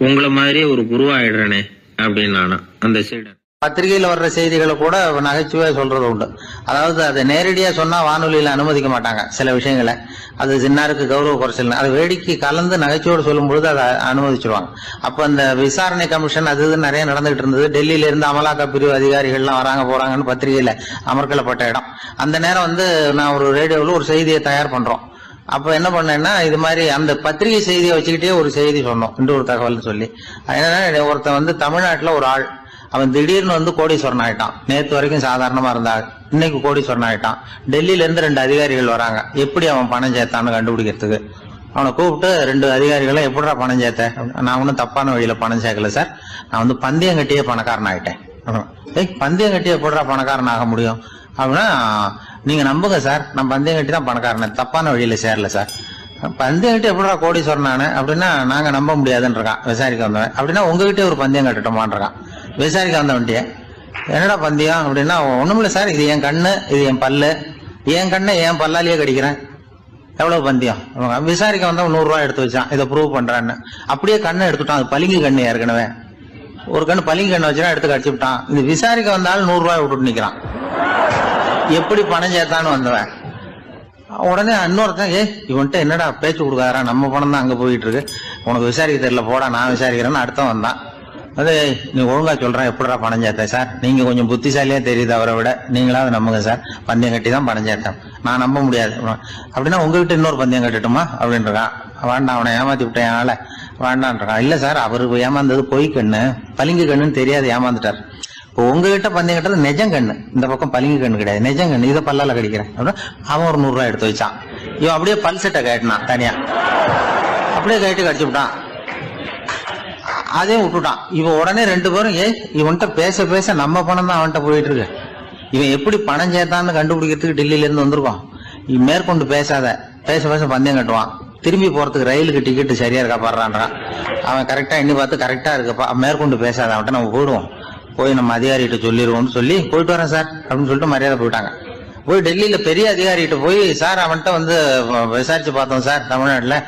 உங்களை மாதிரியே ஒரு குருவாயிடுறனே அப்படின்னானா அந்த சீடன். பத்திரிகையில வர்ற செய்திகளை கூட நகைச்சுவையா சொல்றது உண்டு. அதாவது அதை நேரடியா சொன்னா வானொலியில அனுமதிக்க மாட்டாங்க சில விஷயங்களை. அது சின்னாருக்கு கௌரவ குறைச்சல். அது வேடிக்கை கலந்து நகைச்சுவோடு சொல்லும் பொழுது அதை அனுமதிச்சிருவாங்க. அப்ப அந்த விசாரணை கமிஷன் அது இது நிறைய நடந்துகிட்டு இருந்தது. டெல்லியில இருந்து அமலாக்க பிரிவு அதிகாரிகள்லாம் வராங்க போறாங்கன்னு பத்திரிகையில அமர்க்கலப்பட்ட இடம். அந்த நேரம் வந்து நான் ஒரு ரேடியோவில் ஒரு செய்தியை தயார் பண்றோம். அப்ப என்ன பண்ணேன்னா, இது மாதிரி அந்த பத்திரிகை செய்தியை வச்சுக்கிட்டே ஒரு செய்தி சொன்னோம், இன்னொரு தகவல் சொல்லி. அதனால ஒருத்தன் வந்து தமிழ்நாட்டுல ஒரு ஆள், அவன் திடீர்னு வந்து கோடீஸ்வரன் ஆயிட்டான். நேத்து வரைக்கும் சாதாரணமா இருந்தா இன்னைக்கு கோடீஸ்வரன் ஆயிட்டான். டெல்லியில இருந்து 2 அதிகாரிகள் வராங்க, எப்படி அவன் பணம் சேர்த்தான்னு கண்டுபிடிக்கிறதுக்கு. அவனை கூப்பிட்டு 2 அதிகாரிகளும் எப்படிடா பணம் சேர்த்த? நான் ஒன்னும் தப்பான வழியில பணம் சேர்க்கல சார், நான் வந்து பந்தயம் கட்டியே பணக்காரன் ஆயிட்டேன். பந்தயம் கட்டியே எப்படிடா பணக்காரன் ஆக முடியும் அப்படின்னா, நீங்க நம்புங்க சார், நான் பந்தயம் கட்டி தான் பணக்காரன், தப்பான வழியில சேரல சார். பந்தயம் கட்டி எப்படிடா கோடீஸ்வரன் நானு அப்படின்னா, நாங்க நம்ப முடியாதுன்னு இருக்கான் விசாரிக்க வந்தவன். அப்படின்னா உங்ககிட்டே ஒரு பந்தயம் கட்டட்டுமான் இருக்கான் விசாரிக்க வந்தவன்ட்டிய. என்னடா பந்தயம் அப்படின்னா, ஒண்ணுமில்ல சார், இது என் கண்ணு, இது என் பல்லு, என் கண்ணை என் பல்லாலேயே கடிக்கிறேன், எவ்வளவு பந்தயம். விசாரிக்க வந்தவன் 100 ரூபாய் எடுத்து வச்சான், இதை ப்ரூவ் பண்றான்னு. அப்படியே கண்ணை எடுத்துட்டான். அது பளிங்கு கண்ணு, ஏற்கனவே ஒரு கண்ணு பளிங்கு கண்ணை வச்சுனா எடுத்து கடிச்சு விட்டான். இது விசாரிக்க வந்தாலும் 100 ரூபாய் விட்டுட்டு நிக்கிறான். எப்படி பணம் சேர்த்தான்னு வந்தவன். உடனே இன்னொருத்தன், இவன்ட்ட என்னடா பேச்சு கொடுக்காரா, நம்ம பணம் தான் அங்க போயிட்டு இருக்கு, உனக்கு விசாரிக்க தெரியல, போடா நான் விசாரிக்கிறேன்னு அடுத்த வந்தான். அது நீ ஒழுங்கா சொல்றேன், எப்படிடா பணம் சேர்த்தேன் சார், நீங்க கொஞ்சம் புத்திசாலியா தெரியுது அவரை விட, நீங்களாவது நம்புங்க சார், பந்தயம் கட்டி தான் பணம் சேர்த்தேன், நான் நம்ப முடியாது அப்படின்னா உங்ககிட்ட இன்னொரு பந்தயம் கட்டட்டுமா அப்படின்றான். வேண்டாம், அவனை ஏமாத்தி விட்டேன் ஆள வேண்டான்றான். இல்ல சார், அவரு ஏமாந்தது பொய் கண்ணு, பளிங்கு கண்ணுன்னு தெரியாது, ஏமாந்துட்டார். இப்போ உங்ககிட்ட பந்தயம் கட்டுறது நெஜம் கண்ணு, இந்த பக்கம் பளிங்கு கண்ணு கிடையாது, நெஜம் கண்ணு, இதை பல்லால கடிக்கிறேன் அப்படின்னா அவன் ஒரு 100 ரூபாய் எடுத்து வச்சான். இவன் அப்படியே பல்செட்டை கட்டினான் தனியா, அப்படியே கட்டி கடிச்சு விட்டான். அதையும் விட்டுட்டான். இவன் உடனே 2 பேரும், இவன்கிட்ட பேச பேச நம்ம பணம் தான் அவன்கிட்ட போயிட்டு இருக்கு, இவன் எப்படி பணம் சேர்த்தான்னு கண்டுபிடிக்கிறதுக்கு டெல்லியில இருந்து வந்திருக்கோம், இவன் மேற்கொண்டு பேசாத, பேச பேச பந்தயம் கட்டுவான். திரும்பி போறதுக்கு ரயிலுக்கு டிக்கெட் சரியா இருக்கா பாடுறான்றான். அவன் கரெக்டா எண்ணி பார்த்து கரெக்டா இருக்குப்பா, மேற்கொண்டு பேசாத, அவன்கிட்ட நம்ம போயிடுவோம், போய் நம்ம அதிகாரிகிட்ட சொல்லிடுவோம்னு சொல்லி போயிட்டு வரேன் சார் அப்படின்னு சொல்லிட்டு மரியாதை போயிட்டாங்க. போய் டெல்லியில பெரிய அதிகாரிகிட்ட போய், சார் அவன்கிட்ட வந்து விசாரிச்சு பார்த்தோம் சார், தமிழ்நாட்டுல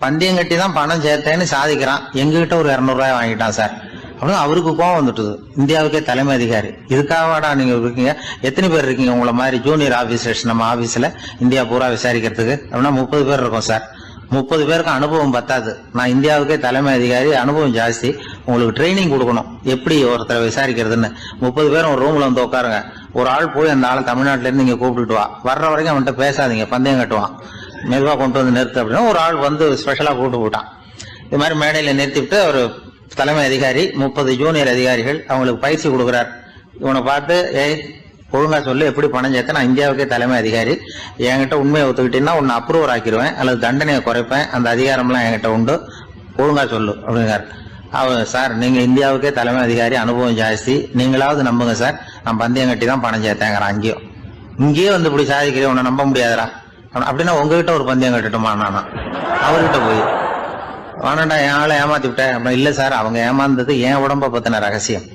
பந்தயம் கட்டி தான் பணம் சேர்த்தேன்னு சாதிக்கிறான், எங்ககிட்ட ஒரு 200 ரூபாய் வாங்கிட்டான் சார் அப்படின்னு. அவருக்கு கோவம் வந்துட்டுது. இந்தியாவுக்கே தலைமை அதிகாரி, இதுக்காகவாடா நீங்க இருக்கீங்க, எத்தனை பேர் இருக்கீங்க உங்களை மாதிரி ஜூனியர் ஆபீசர்ஸ் நம்ம ஆபீஸ்ல இந்தியா பூரா விசாரிக்கிறதுக்கு அப்படின்னா 30 பேர் இருக்கோம் சார். 30 பேருக்கு அனுபவம் பத்தாது, நான் இந்தியாவுக்கே தலைமை அதிகாரி, அனுபவம் ஜாஸ்தி, உங்களுக்கு ட்ரைனிங் கொடுக்கணும் எப்படி ஒருத்தரை விசாரிக்கிறதுன்னு. 30 பேரும் ஒரு ரூம்ல வந்து உட்காருங்க, ஒரு ஆள் போய் அந்த ஆளை தமிழ்நாட்டுல இருந்து இங்க கூப்பிட்டுட்டு வா, வர்ற வரைக்கும் அவன்கிட்ட பேசாதீங்க, பந்தயம் கட்டுவான், மெதுவா கொண்டு வந்து நிறுத்து அப்படின்னா ஒரு ஆள் வந்து ஸ்பெஷலா கூப்பிட்டு போட்டான். இது மாதிரி மேடையில நிறுத்திவிட்டு ஒரு தலைமை அதிகாரி 30 ஜூனியர் அதிகாரிகள் அவங்களுக்கு பயிற்சி கொடுக்குறார். இவனை பார்த்து, ஒழுங்கா சொல்லு, எப்படி பணம் சேர்த்த, நான் இந்தியாவுக்கே தலைமை அதிகாரி, என்கிட்ட உண்மையை ஒத்துக்கிட்டீங்கன்னா உன்னை அப்ரூவர் ஆக்கிடுவேன் அல்லது தண்டனையை குறைப்பேன், அந்த அதிகாரம்லாம் என்கிட்ட உண்டு, ஒழுங்கா சொல்லு அப்படிங்கிறார். அவர், சார் நீங்க இந்தியாவுக்கே தலைமை அதிகாரி, அனுபவம் ஜாஸ்தி, நீங்களாவது நம்புங்க சார், நான் பந்தயம் கட்டி தான் பணம் சேர்த்தேங்கிறான். இங்கேயே வந்து இப்படி சாதிக்கிறேன், உன்னை நம்ப முடியாதரா அப்படின்னா உங்ககிட்ட ஒரு பந்தயம் கட்டட்டுமா நானா அவர்கிட்ட போய், வேணாண்டா என் ஆளை ஏமாத்தி விட்டேன் அப்படின்னா, இல்ல சார் அவங்க ஏமாந்தது என் உடம்ப பத்தின ரகசியம்,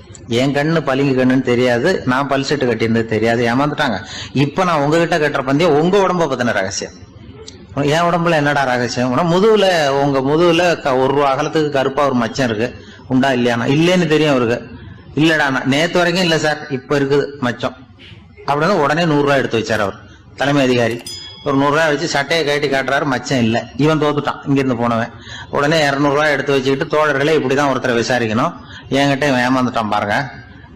என் கண்ணு பளிங்கு கண்ணுன்னு தெரியாது, நான் பல்செட்டு கட்டியிருந்தது தெரியாது, ஏமாந்துட்டாங்க. இப்ப நான் உங்ககிட்ட கட்டுற பந்தயம் உங்க உடம்ப பத்தின ரகசியம். என் உடம்புல என்னடா ரகசியம், முதுகுல, உங்க முதுகுல 1 ரூபா அகலத்துக்கு கருப்பா ஒரு மச்சம் இருக்கு, உண்டா இல்லையானா, இல்லேன்னு தெரியும் அவருக்கு. இல்லடா நேத்து வரைக்கும் இல்ல சார், இப்ப இருக்குது மச்சம் அப்படின்னு உடனே 100 ரூபாய் எடுத்து வச்சார் அவர் தலைமை அதிகாரி. ஒரு 100 ரூபாய் வச்சு சட்டையை கட்டி காட்டுறாரு, மச்சம் இல்ல. இவன் தோத்துட்டான் இங்கிருந்து போனவன். உடனே 200 ரூபாய் எடுத்து வச்சுக்கிட்டு, தோழர்களே இப்படிதான் ஒருத்தரை விசாரிக்கணும், என்கிட்ட இவன் ஏமாந்துட்டான் பாருங்க,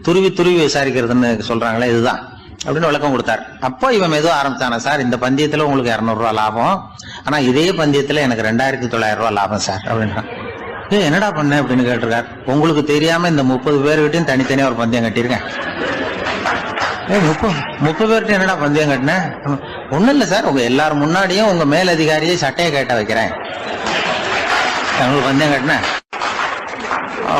துருவி துருவி விசாரிக்கிறதுன்னு சொல்றாங்களே இதுதான் அப்படின்னு விளக்கம் கொடுத்தாரு. அப்போ இவன் மெதுவா ஆரம்பிச்சானா, சார் இந்த பந்தயத்துல உங்களுக்கு 200 ரூபாய் லாபம், ஆனா இதே பந்தயத்துல எனக்கு 2900 ரூபாய் லாபம் சார் அப்படின்றான். என்னடா பண்ண அப்படின்னு கேட்டிருக்காரு. உங்களுக்கு தெரியாம இந்த 30 பேர்கிட்டையும் தனித்தனியா ஒரு பந்தயம் கட்டியிருக்கேன். 30 பேர்கிட்ட என்னடா பந்தயம் கட்டினேன்? ஒண்ணும் இல்ல சார், உங்க எல்லாரும் முன்னாடியும் உங்க மேல் அதிகாரியை சட்டையை கேட்ட வைக்கிறேன், உங்களுக்கு பந்தயம் கட்டினேன்.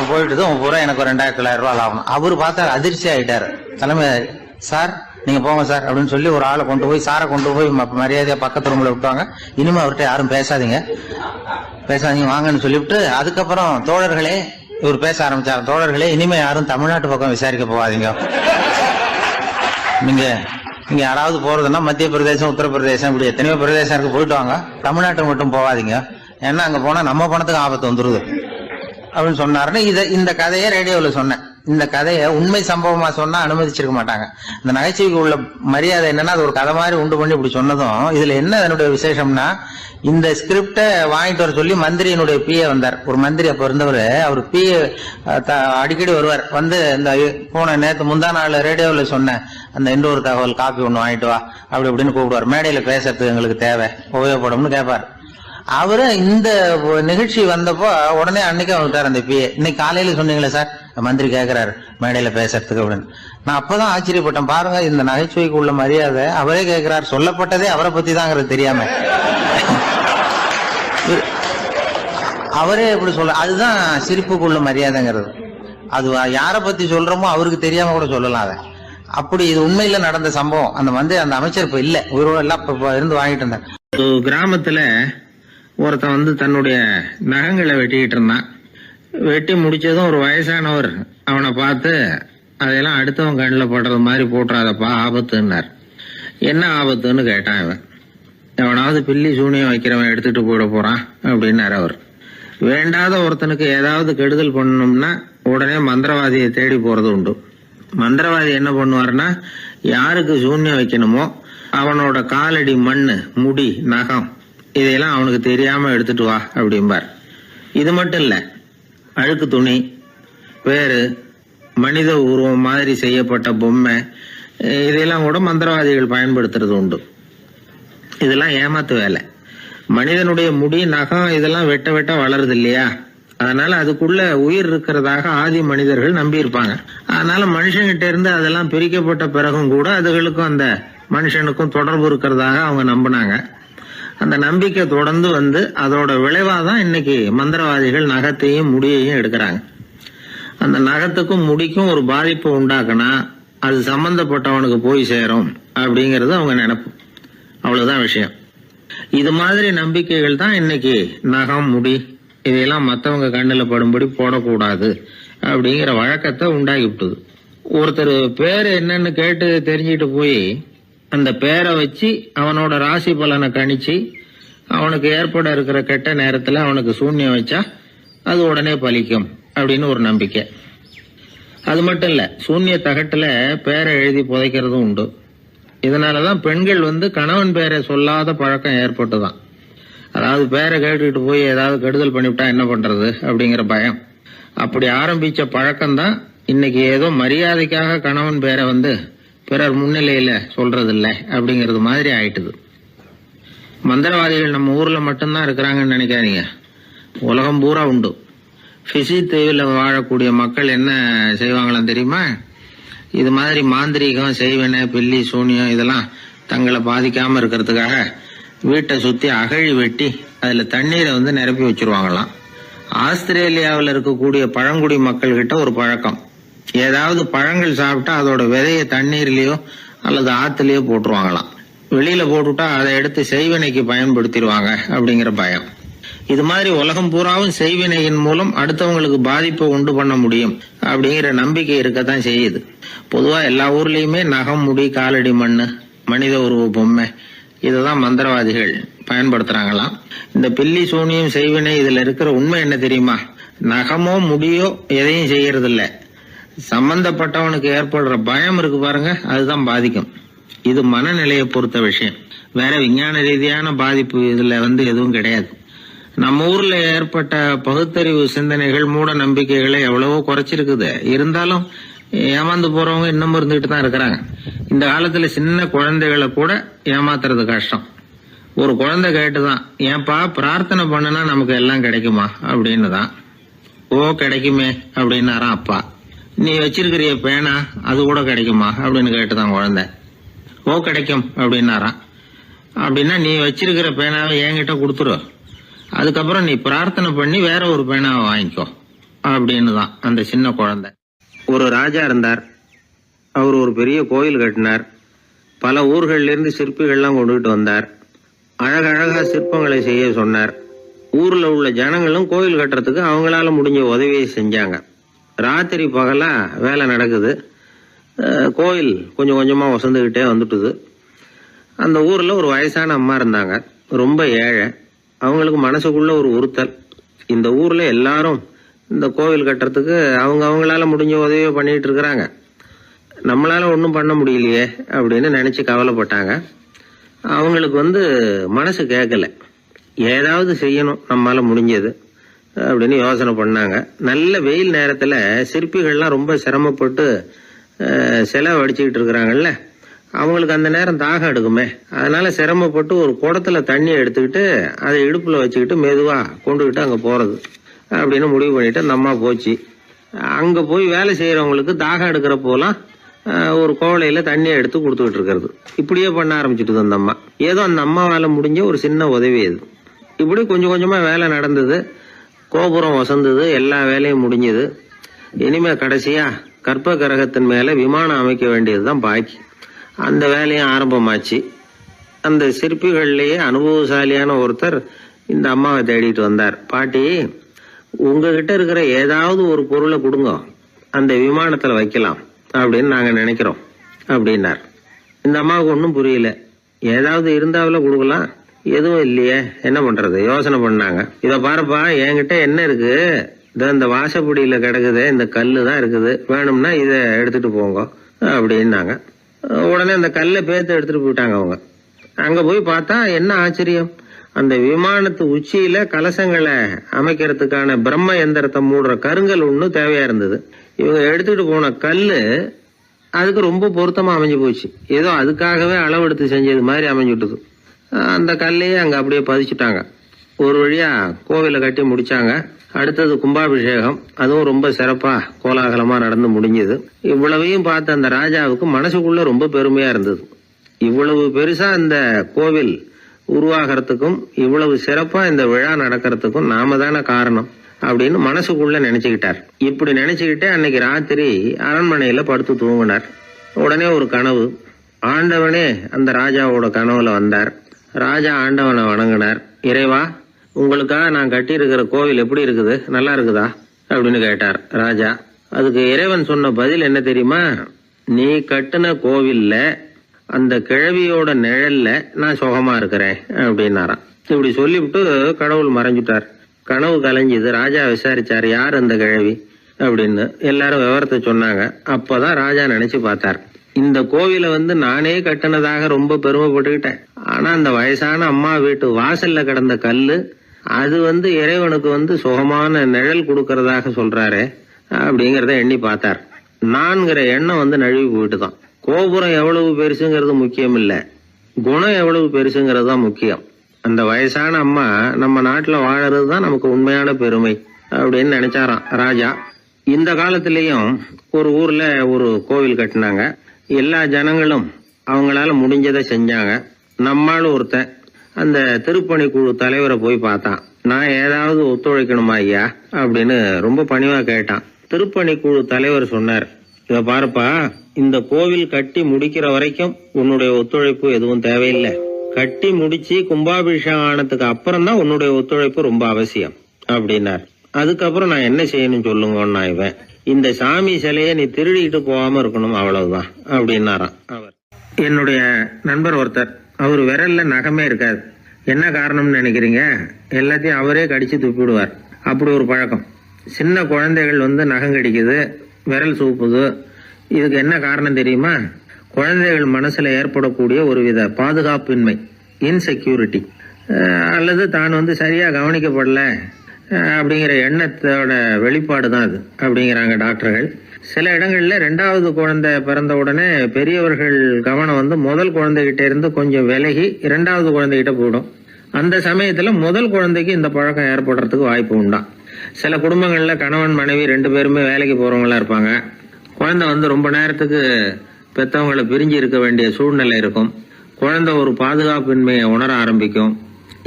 போயிட்டு பூரா எனக்கு 2900 ரூபாய் லாபம். அவரு பார்த்தா அதிர்ச்சி ஆயிட்டாரு. தலைமை, சார் நீங்க போங்க சார் அப்படின்னு சொல்லி ஒரு ஆளை கொண்டு போய், சாரை கொண்டு போய் மரியாதையா பக்கத்து ரூம்ல விட்டுவாங்க, இனிமே அவர்கிட்ட யாரும் பேசாதீங்க வாங்கன்னு சொல்லிவிட்டு, அதுக்கப்புறம் தோழர்களே, இவர் பேச ஆரம்பிச்சார், தோழர்களே இனிமே யாரும் தமிழ்நாட்டு பக்கம் விசாரிக்க போகாதீங்க, நீங்க யாராவது போறதுன்னா மத்திய பிரதேசம், உத்தரப்பிரதேசம், இப்படி எத்தனையோ பிரதேசம் இருக்கு, போயிட்டு வாங்க, தமிழ்நாட்டு மட்டும் போகாதீங்க, ஏன்னா அங்க போனா நம்ம பணத்துக்கு ஆபத்து வந்துருது அப்படின்னு சொன்னாருன்னு இந்த கதையை ரேடியோவில் சொன்னேன். இந்த கதையை உண்மை சம்பவமா சொன்னா அனுமதிச்சிருக்க மாட்டாங்க. இந்த நகைச்சுவைக்கு உள்ள மரியாதை என்னன்னா, அது ஒரு கதை மாதிரி உண்டு பண்ணி இப்படி சொன்னதும், இதுல என்ன அதனுடைய விசேஷம்னா, இந்த ஸ்கிரிப்டை வாங்கிட்டு வர சொல்லி மந்திரியினுடைய பிஏ வந்தார். ஒரு மந்திரி அப்ப இருந்தவர், அவர் பிஏ அடிக்கடி வருவார். வந்து இந்த போன நேற்று முந்தா நாள் ரேடியோவில் சொன்ன அந்த இன்னொரு தகவல் காப்பி ஒண்ணு வாங்கிட்டு வா அப்படி இப்படின்னு கூப்பிடுவார். மேடையில பேசுறதுக்கு எங்களுக்கு தேவை, உபயோகப்படும்னு கேட்பார். அவரு இந்த நிகழ்ச்சி வந்தப்போ உடனே அன்னைக்கு வந்துட்டார் அந்த பிஏ. இன்னைக்கு காலையில சொன்னீங்களே சார், மந்திரி கேட்கிறாரு மேடையில பேசுறதுக்கு அப்படின்னு. நான் அப்பதான் ஆச்சரியப்பட்டேன். பாருங்க, இந்த நகைச்சுவைக்கு உள்ள மரியாதை. அவரே கேட்கிறார், சொல்லப்பட்டதே அவரை பத்தி தாங்கிறது தெரியாம அவரே எப்படி சொல்ல. அதுதான் சிரிப்புக்குள்ள மரியாதைங்கிறது. அது யார பத்தி சொல்றோமோ அவருக்கு தெரியாம கூட சொல்லலாம். அதை அப்படி இது உண்மையில நடந்த சம்பவம். அந்த அமைச்சர் இப்ப இல்ல, உயிரோட எல்லாம் இருந்து வாங்கிட்டு இருந்தார். கிராமத்துல ஒருத்தன் தன்னுடைய நகங்களை வெட்டிக்கிட்டு இருந்தான். வெட்டி முடிச்சதும் ஒரு வயசானவர் அவனை பார்த்து, அதெல்லாம் அடுத்தவன் கண்ணில் படுறது மாதிரி போட்டுறாதப்பா, ஆபத்துன்னார். என்ன ஆபத்துன்னு கேட்டான் இவன். எவனாவது பில்லி சூனியம் வைக்கிறவன் எடுத்துட்டு போயிட போறான் அப்படின்னாரு அவர். வேண்டாத ஒருத்தனுக்கு ஏதாவது கெடுதல் பண்ணணும்னா உடனே மந்திரவாதியை தேடி போறது உண்டு. மந்திரவாதி என்ன பண்ணுவாருன்னா, யாருக்கு சூன்யம் வைக்கணுமோ அவனோட காலடி மண்ணு, முடி, நகம் இதையெல்லாம் அவனுக்கு தெரியாம எடுத்துட்டு வா அப்படிம்பார். இது மட்டும் இல்ல, அழுக்கு துணி, பேரு, மனித உருவம் மாதிரி செய்யப்பட்ட பொம்மை இதையெல்லாம் கூட மந்திரவாதிகள் பயன்படுத்துறது உண்டு. இதெல்லாம் ஏமாத்து வேலை. மனிதனுடைய முடி, நகம் இதெல்லாம் வெட்ட வெட்ட வளருது இல்லையா, அதனால அதுக்குள்ள உயிர் இருக்கிறதாக ஆதி மனிதர்கள் நம்பி இருப்பாங்க. அதனால மனுஷங்கிட்ட இருந்து அதெல்லாம் பிரிக்கப்பட்ட பிறகும் கூட அதுகளுக்கும் அந்த மனுஷனுக்கும் தொடர்பு இருக்கிறதாக அவங்க நம்பினாங்க. அந்த நம்பிக்கை தொடர்ந்து அதோட விளைவாதான் இன்னைக்கு மந்திரவாதிகள் நகத்தையும் முடியையும் எடுக்கிறாங்க. அந்த நகத்துக்கும் முடிக்கும் ஒரு பாதிப்பு உண்டாக்குனா அது சம்பந்தப்பட்டவனுக்கு போய் சேரும் அப்படிங்கறது அவங்க நினைப்பு. அவ்வளவுதான் விஷயம். இது மாதிரி நம்பிக்கைகள் தான் இன்னைக்கு நகம், முடி இதையெல்லாம் மற்றவங்க கண்ணில் படும்படி போடக்கூடாது அப்படிங்கிற வழக்கத்தை உண்டாக்கி விட்டுது. ஒருத்தர் பேர் என்னன்னு கேட்டு தெரிஞ்சுட்டு போய் அந்த பேரை வச்சு அவனோட ராசி பலனை கணிச்சு அவனுக்கு ஏற்பட இருக்கிற கெட்ட நேரத்துல அவனுக்கு சூன்யம் வச்சா அது உடனே பலிக்கும் அப்படின்னு ஒரு நம்பிக்கை. அது மட்டும் இல்ல, சூன்ய தகட்டுல பேரை எழுதி புதைக்கிறதும் உண்டு. இதனாலதான் பெண்கள் கணவன் பேரை சொல்லாத பழக்கம் ஏற்பட்டுதான். அதாவது பேரை கேட்டுக்கிட்டு போய் ஏதாவது கெடுதல் பண்ணிவிட்டா என்ன பண்றது அப்படிங்கிற பயம். அப்படி ஆரம்பிச்ச பழக்கம் தான் இன்னைக்கு ஏதோ மரியாதைக்காக கணவன் பேரை பிறர் முன்னிலையில சொல்றது இல்லை அப்படிங்கறது மாதிரி ஆயிட்டுது. மந்திரவாதிகள் நம்ம ஊர்ல மட்டும்தான் இருக்கிறாங்கன்னு நினைக்காதீங்க, உலகம் பூரா உண்டு. பிசி தீவில் வாழக்கூடிய மக்கள் என்ன செய்வாங்களாம் தெரியுமா? இது மாதிரி மாந்திரீகம், செய்வன, பில்லி, சூனியம் இதெல்லாம் தங்களை பாதிக்காம இருக்கிறதுக்காக வீட்டை சுத்தி அகழி வெட்டி அதுல தண்ணீரை நிரப்பி வச்சிருவாங்களாம். ஆஸ்திரேலியாவில் இருக்கக்கூடிய பழங்குடி மக்கள் கிட்ட ஒரு பழக்கம், ஏதாவது பழங்கள் சாப்பிட்டா அதோட விதைய தண்ணீர்லயோ அல்லது ஆத்துலயோ போட்டுருவாங்களாம். வெளியில போட்டுட்டா அதை எடுத்து செய்வினைக்கு பயன்படுத்திடுவாங்க அப்படிங்கிற பயம். இது மாதிரி உலகம் பூராவும் செய்வினையின் மூலம் அடுத்தவங்களுக்கு பாதிப்பை உண்டு பண்ண முடியும் அப்படிங்கிற நம்பிக்கை இருக்கத்தான் செய்யுது. பொதுவா எல்லா ஊர்லயுமே நகம், முடி, காலடி மண்ணு, மனித உருவ பொம்மை இததான் மந்திரவாதிகள் பயன்படுத்துறாங்களாம். இந்த பில்லி, சூனியம், செய்வினை இதுல இருக்கிற உண்மை என்ன தெரியுமா? நகமோ முடியோ எதையும் செய்யறது இல்ல, சம்பந்தப்பட்டவனுக்கு ஏற்படுற பயம் இருக்கு பாருங்க, அதுதான் பாதிக்கும். இது மனநிலையை பொறுத்த விஷயம். வேற விஞ்ஞான ரீதியான பாதிப்பு இதுல எதுவும் கிடையாது. நம்ம ஊர்ல ஏற்பட்ட பகுத்தறிவு சிந்தனைகள் மூட நம்பிக்கைகளை எவ்வளவோ குறைச்சிருக்குது. இருந்தாலும் ஏமாந்து போறவங்க இன்னமும் இருந்துகிட்டு தான் இருக்கிறாங்க. இந்த காலத்துல சின்ன குழந்தைகளை கூட ஏமாத்துறது கஷ்டம். ஒரு குழந்தை கேட்டுதான், ஏன்பா பிரார்த்தனை பண்ணுனா நமக்கு எல்லாம் கிடைக்குமா அப்படின்னு தான். ஓ கிடைக்குமே அப்படின்னாராம் அப்பா. நீ வச்சிருக்கிறிய பேனா அது கூட கிடைக்குமா அப்படின்னு கேட்டுதான் குழந்தை. ஓ கிடைக்கும் அப்படின்னாராம். அப்படின்னா நீ வச்சிருக்கிற பேனாவை என்கிட்ட கொடுத்துரு, அதுக்கப்புறம் நீ பிரார்த்தனை பண்ணி வேற ஒரு பேனாவை வாங்கிக்கோ அப்படின்னு தான் அந்த சின்ன குழந்தை. ஒரு ராஜா இருந்தார். அவர் ஒரு பெரிய கோயில் கட்டினார். பல ஊர்கள்ல இருந்து சிற்பிகள்லாம் கொண்டுகிட்டு வந்தார். அழகழகா சிற்பங்களை செய்ய சொன்னார். ஊர்ல உள்ள ஜனங்களும் கோயில் கட்டுறதுக்கு அவங்களால முடிஞ்ச உதவியை செஞ்சாங்க. ராத்திரி பகலா வேலை நடக்குது. கோயில் கொஞ்சம் கொஞ்சமா வசந்துகிட்டே வந்துட்டுது. அந்த ஊர்ல ஒரு வயசான அம்மா இருந்தாங்க, ரொம்ப ஏழை. அவங்களுக்கு மனசுக்குள்ள ஒரு உறுத்தல், இந்த ஊர்ல எல்லாரும் இந்த கோவில் கட்டுறதுக்கு அவங்களால முடிஞ்ச உதவியை பண்ணிட்டு இருக்கிறாங்க, நம்மளால ஒன்றும் பண்ண முடியலையே அப்படின்னு நினைச்சு கவலைப்பட்டாங்க. அவங்களுக்கு மனசு கேட்கல, ஏதாவது செய்யணும் நம்மளால முடிஞ்சது அப்படின்னு யோசனை பண்ணாங்க. நல்ல வெயில் நேரத்துல சிற்பிகள்லாம் ரொம்ப சிரமப்பட்டு சிலை வடிச்சுக்கிட்டு இருக்கிறாங்கல்ல, அவங்களுக்கு அந்த நேரம் தாகம் எடுக்குமே. அதனால சிரமப்பட்டு ஒரு குடத்துல தண்ணியை எடுத்துக்கிட்டு அதை இடுப்புல வச்சுக்கிட்டு மெதுவா கொண்டுகிட்டு அங்க போறது அப்படின்னு முடிவு பண்ணிட்டு அந்த அம்மா போச்சு. அங்க போய் வேலை செய்யறவங்களுக்கு தாகம் எடுக்கிற போலாம் ஒரு கோவலையில தண்ணியை எடுத்து கொடுத்துக்கிட்டு இருக்கிறது. இப்படியே பண்ண ஆரம்பிச்சுட்டு அந்த அம்மா. ஏதோ அந்த அம்மாவால முடிஞ்ச ஒரு சின்ன உதவி அது. இப்படி கொஞ்சம் கொஞ்சமா வேலை நடந்தது. கோபுரம் வசந்தது, எல்லா வேலையும் முடிஞ்சது. இனிமே கடைசியா கற்ப கிரகத்தின் மேல விமானம் அமைக்க வேண்டியதுதான் பாக்கி. அந்த வேலையும் ஆரம்பமாச்சு. அந்த சிற்பிகள்லயே அனுபவசாலியான ஒருத்தர் இந்த அம்மாவை தேடிட்டு வந்தார். பாட்டி, உங்ககிட்ட இருக்கிற ஏதாவது ஒரு பொருளை கொடுங்க, அந்த விமானத்துல வைக்கலாம் அப்படின்னு நாங்க நினைக்கிறோம் அப்படின்னார். இந்த அம்மாவுக்கு ஒன்றும் புரியல. ஏதாவது இருந்தாவில கொடுக்கலாம், எதுவும் இல்லையே, என்ன பண்றது யோசனை பண்ணாங்க. இத பாருப்பா, என்கிட்ட என்ன இருக்கு, இந்த வாசப்படியில கிடக்குது, இந்த கல்லு தான் இருக்குது, வேணும்னா இத எடுத்துட்டு போங்க அப்படின்னாங்க. உடனே அந்த கல்லை பேத்து எடுத்துட்டு போயிட்டாங்க அவங்க. அங்க போய் பார்த்தா என்ன ஆச்சரியம், அந்த விமானத்து உச்சியில கலசங்களை அமைக்கிறதுக்கான பிரம்ம எந்திரத்தை மூடுற கருங்கல் ஒண்ணு தேவையா இருந்தது. இவங்க எடுத்துட்டு போன கல்லு அதுக்கு ரொம்ப பொருத்தமா அமைஞ்சு போச்சு. ஏதோ அதுக்காகவே அளவெடுத்து செஞ்சது மாதிரி அமைஞ்சுட்டுது. அந்த கல்லையே அங்க அப்படியே பதிச்சுட்டாங்க. ஒரு வழியா கோவிலை கட்டி முடிச்சாங்க. அடுத்தது கும்பாபிஷேகம். அதுவும் ரொம்ப சிறப்பா கோலாகலமா நடந்து முடிஞ்சது. இவ்வளவையும் பார்த்த அந்த ராஜாவுக்கு மனசுக்குள்ள ரொம்ப பெருமையா இருந்தது. இவ்வளவு பெருசா இந்த கோவில் உருவாகிறதுக்கும் இவ்வளவு சிறப்பா இந்த விழா நடக்கிறதுக்கும் நாம தானே காரணம் அப்படின்னு மனசுக்குள்ள நினைச்சுக்கிட்டார். இப்படி நினைச்சுக்கிட்டே அன்னைக்கு ராத்திரி அரண்மனையில படுத்து தூங்கினார். உடனே ஒரு கனவு. ஆண்டவனே அந்த ராஜாவோட கனவுல வந்தார். ராஜா ஆண்டவனை வணங்கினார். இறைவா, உங்களுக்காக நான் கட்டி இருக்கிற கோவில் எப்படி இருக்குது, நல்லா இருக்குதா அப்படின்னு கேட்டார் ராஜா. அதுக்கு இறைவன் சொன்ன பதில் என்ன தெரியுமா, நீ கட்டின கோவில்ல அந்த கிழவியோட நிழல்ல நான் சுகமா இருக்கிறேன் அப்படின்னாராம். இப்படி சொல்லிவிட்டு கடவுள் மறைஞ்சுட்டார். கனவு கலைஞ்சது. ராஜா விசாரிச்சார், யார் அந்த கிழவி அப்படின்னு. எல்லாரும் விவரத்தை சொன்னாங்க. அப்பதான் ராஜா நினைச்சு பார்த்தார், இந்த கோவிலை நானே கட்டினதாக ரொம்ப பெருமைப்பட்டுக்கிட்டேன். ஆனா அந்த வயசான அம்மா வீட்டு வாசல்ல கிடந்த கல்லு அது இறைவனுக்கு சுகமான நிழல் கொடுக்கறதாக சொல்றாரு அப்படிங்கறத எண்ணி பார்த்தார். நான்கிற எண்ணம் நழுவி போயிட்டுதான். கோபுரம் எவ்வளவு பெருசுங்கிறது முக்கியம் இல்ல, குணம் எவ்வளவு பெருசுங்கிறது தான் முக்கியம். அந்த வயசான அம்மா நம்ம நாட்டுல வாழறது தான் நமக்கு உண்மையான பெருமை அப்படின்னு நினைச்சாராம் ராஜா. இந்த காலத்திலயும் ஒரு ஊர்ல ஒரு கோவில் கட்டினாங்க. எல்லா ஜனங்களும் அவங்களால முடிஞ்சதை செஞ்சாங்க. நம்மாலும் ஒருத்தன் அந்த திருப்பணி குழு தலைவரை போய் பார்த்தான். நான் ஏதாவது ஒத்துழைக்கணுமா ஐயா அப்படின்னு ரொம்ப பணிவா கேட்டான். திருப்பணி குழு தலைவர் சொன்னார், இத பாருப்பா, இந்த கோவில் கட்டி முடிக்கிற வரைக்கும் உன்னுடைய ஒத்துழைப்பு எதுவும் தேவையில்லை. கட்டி முடிச்சு கும்பாபிஷேகம் ஆனதுக்கு அப்புறம் தான் உன்னுடைய ஒத்துழைப்பு ரொம்ப அவசியம் அப்படின்னார். அதுக்கப்புறம் நான் என்ன செய்யணும் சொல்லுங்கன்னா, இவன் இந்த சாமி சிலையை நீ திருடிட்டு போகாம இருக்கணும், அவ்வளவுதான் அப்படின்னாராம் அவர். என்னுடைய நண்பர் ஒருத்தர், அவர் விரல்ல நகமே இருக்காது. என்ன காரணம்னு நினைக்கிறீங்க? எல்லாத்தையும் அவரே கடிச்சு துப்பிடுவார். அப்படி ஒரு பழக்கம். சின்ன குழந்தைகள் நகம் கடிக்குது, விரல் சூப்புது. இதுக்கு என்ன காரணம் தெரியுமா? குழந்தைகள் மனசுல ஏற்படக்கூடிய ஒருவித பாதுகாப்பின்மை, இன்செக்யூரிட்டி, அல்லது தான் சரியா கவனிக்கப்படல அப்படிங்கிற எண்ணத்தோட வெளிப்பாடு தான் அது அப்படிங்கிறாங்க டாக்டர்கள். சில இடங்கள்ல 2வது குழந்தை பிறந்த உடனே பெரியவர்கள் கவனம் முதல் குழந்தைகிட்ட இருந்து கொஞ்சம் விலகி 2வது குழந்தைகிட்ட போயிடும். அந்த சமயத்துல முதல் குழந்தைக்கு இந்த பழக்கம் ஏற்படுறதுக்கு வாய்ப்பு உண்டா. சில குடும்பங்கள்ல கணவன் மனைவி 2 பேருமே வேலைக்கு போறவங்களா இருப்பாங்க. குழந்தை ரொம்ப நேரத்துக்கு பெத்தவங்களை பிரிஞ்சு இருக்க வேண்டிய சூழ்நிலை இருக்கும். குழந்தை ஒரு பாதுகாப்பின்மையை உணர ஆரம்பிக்கும்.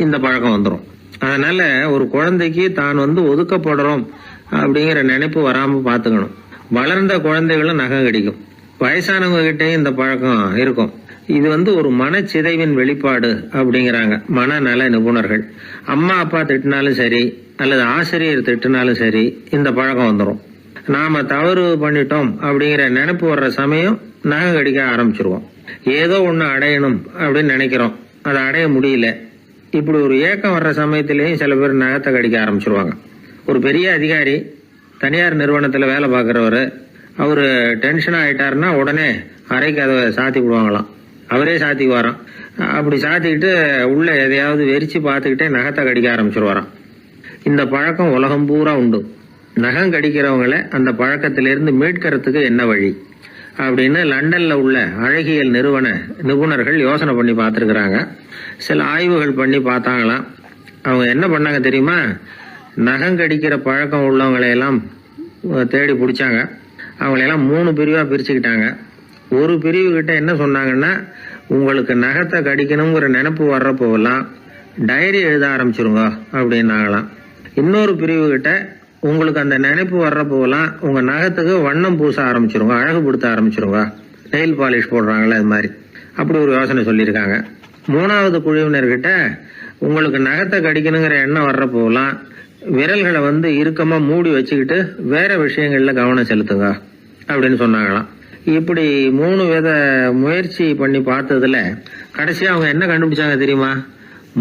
இந்த பழக்கம் வந்துடும். அதனால ஒரு குழந்தைக்கு தான் ஒதுக்கப்படுறோம் அப்படிங்கிற நினைப்பு வராம பாத்துக்கணும். வளர்ந்த குழந்தைகளும் நகம் கடிக்கும். வயசானவங்க கிட்டயும் இந்த பழக்கம் இருக்கும். இது ஒரு மனச்சிதைவின் வெளிப்பாடு அப்படிங்கிறாங்க மனநல நிபுணர்கள். அம்மா அப்பா திட்டினாலும் சரி அல்லது ஆசிரியர் திட்டினாலும் சரி இந்த பழக்கம் வந்துடும். நாம தவறு பண்ணிட்டோம் அப்படிங்கிற நினைப்பு வர்ற சமயம் நகம் கடிக்க ஆரம்பிச்சிருவோம். ஏதோ ஒண்ணு அடையணும் அப்படின்னு நினைக்கிறோம், அதை அடைய முடியல. இப்படி ஒரு ஏக்கம் வர்ற சமயத்திலேயும் சில பேர் நகத்தை கடிக்க ஆரம்பிச்சிருவாங்க. ஒரு பெரிய அதிகாரி, தனியார் நிறுவனத்துல வேலை பார்க்கிறவரு, அவரு டென்ஷன் ஆயிட்டாருன்னா உடனே அறைக்கு அதை சாத்தி விடுவாங்களாம். அவரே சாத்திக்குவாராம். அப்படி சாத்திக்கிட்டு உள்ள எதையாவது வெறிச்சு பார்த்துக்கிட்டே நகத்தை கடிக்க ஆரம்பிச்சிருவாராம். இந்த பழக்கம் உலகம் பூரா உண்டு. நகம் கடிக்கிறவங்களை அந்த பழக்கத்திலிருந்து மீட்கிறதுக்கு என்ன வழி அப்படின்னு லண்டன்ல உள்ள அழகியல் நிபுணர்கள் யோசனை பண்ணி பார்த்துருக்குறாங்க. சில ஆய்வுகள் பண்ணி பார்த்தாங்களாம். அவங்க என்ன பண்ணாங்க தெரியுமா? நகம் கடிக்கிற பழக்கம் உள்ளவங்களையெல்லாம் தேடி பிடிச்சாங்க. அவங்களையெல்லாம் 3 பிரிவா பிரிச்சுக்கிட்டாங்க. ஒரு பிரிவு கிட்ட என்ன சொன்னாங்கன்னா, உங்களுக்கு நகத்தை கடிக்கணுங்கிற நினைப்பு வர்றப்போவெல்லாம் டைரி எழுத ஆரம்பிச்சிருங்க அப்படின்னாங்களாம். இன்னொரு பிரிவு கிட்ட, உங்களுக்கு அந்த நினைப்பு வர்றப்போவெல்லாம் உங்க நகத்துக்கு வண்ணம் பூச ஆரம்பிச்சிருங்க, அழகுபடுத்த ஆரம்பிச்சிருங்க, நெயில் பாலிஷ் போடுறாங்களே அது மாதிரி. அப்படி ஒரு யோசனை சொல்லியிருக்காங்க. 3வது குழுவினர்கிட்ட, உங்களுக்கு நகத்தை கடிக்கணுங்கிற எண்ணம் வர்றப்போவெல்லாம் விரல்களை இறுக்கமா மூடி வச்சுக்கிட்டு வேற விஷயங்கள்ல கவனம் செலுத்துங்க அப்படின்னு சொன்னாங்களாம். இப்படி 3 வித முயற்சி பண்ணி பார்த்ததுல கடைசியா அவங்க என்ன கண்டுபிடிச்சாங்க தெரியுமா?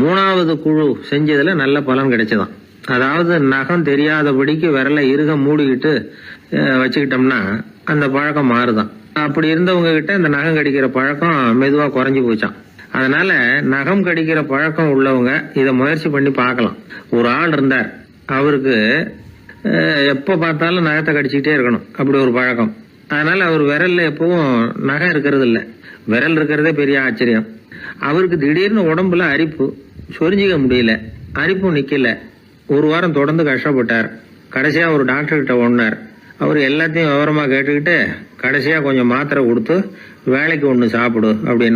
3வது குழு செஞ்சதுல நல்ல பலன் கிடைச்சதாம். அதாவது நகம் தெரியாதபடிக்கு விரலை இறுக மூடிக்கிட்டு வச்சுக்கிட்டோம்னா அந்த பழக்கம் மாறுதான். அப்படி இருந்தவங்க கிட்ட இந்த நகம் கடிக்கிற பழக்கம் மெதுவா குறைஞ்சு போச்சான். அதனால நகம் கடிக்கிற பழக்கம் உள்ளவங்க இதை முயற்சி பண்ணி பார்க்கலாம். ஒரு ஆள் இருந்தார், அவருக்கு எப்ப பார்த்தாலும் நகத்தை கடிச்சுக்கிட்டே இருக்கணும், அப்படி ஒரு பழக்கம். அதனால அவர் விரல்ல எப்பவும் நகம் இருக்கிறது இல்ல, விரல் இருக்கிறதே பெரிய ஆச்சரியம். அவருக்கு திடீர்னு உடம்புல அரிப்பு, சொரிஞ்சிக்க முடியல, அரிப்பும் நிக்கல. 1 வாரம் தொடர்ந்து கஷ்டப்பட்டார். கடைசியா ஒரு டாக்டர் கிட்ட ஓடினார். அவர் எல்லாத்தையும் விவரமா கேட்டுக்கிட்டு கடைசியா கொஞ்சம் மாத்திரை கொடுத்து வேலைக்கு ஒண்ணு சாப்பிடு அப்படின்னு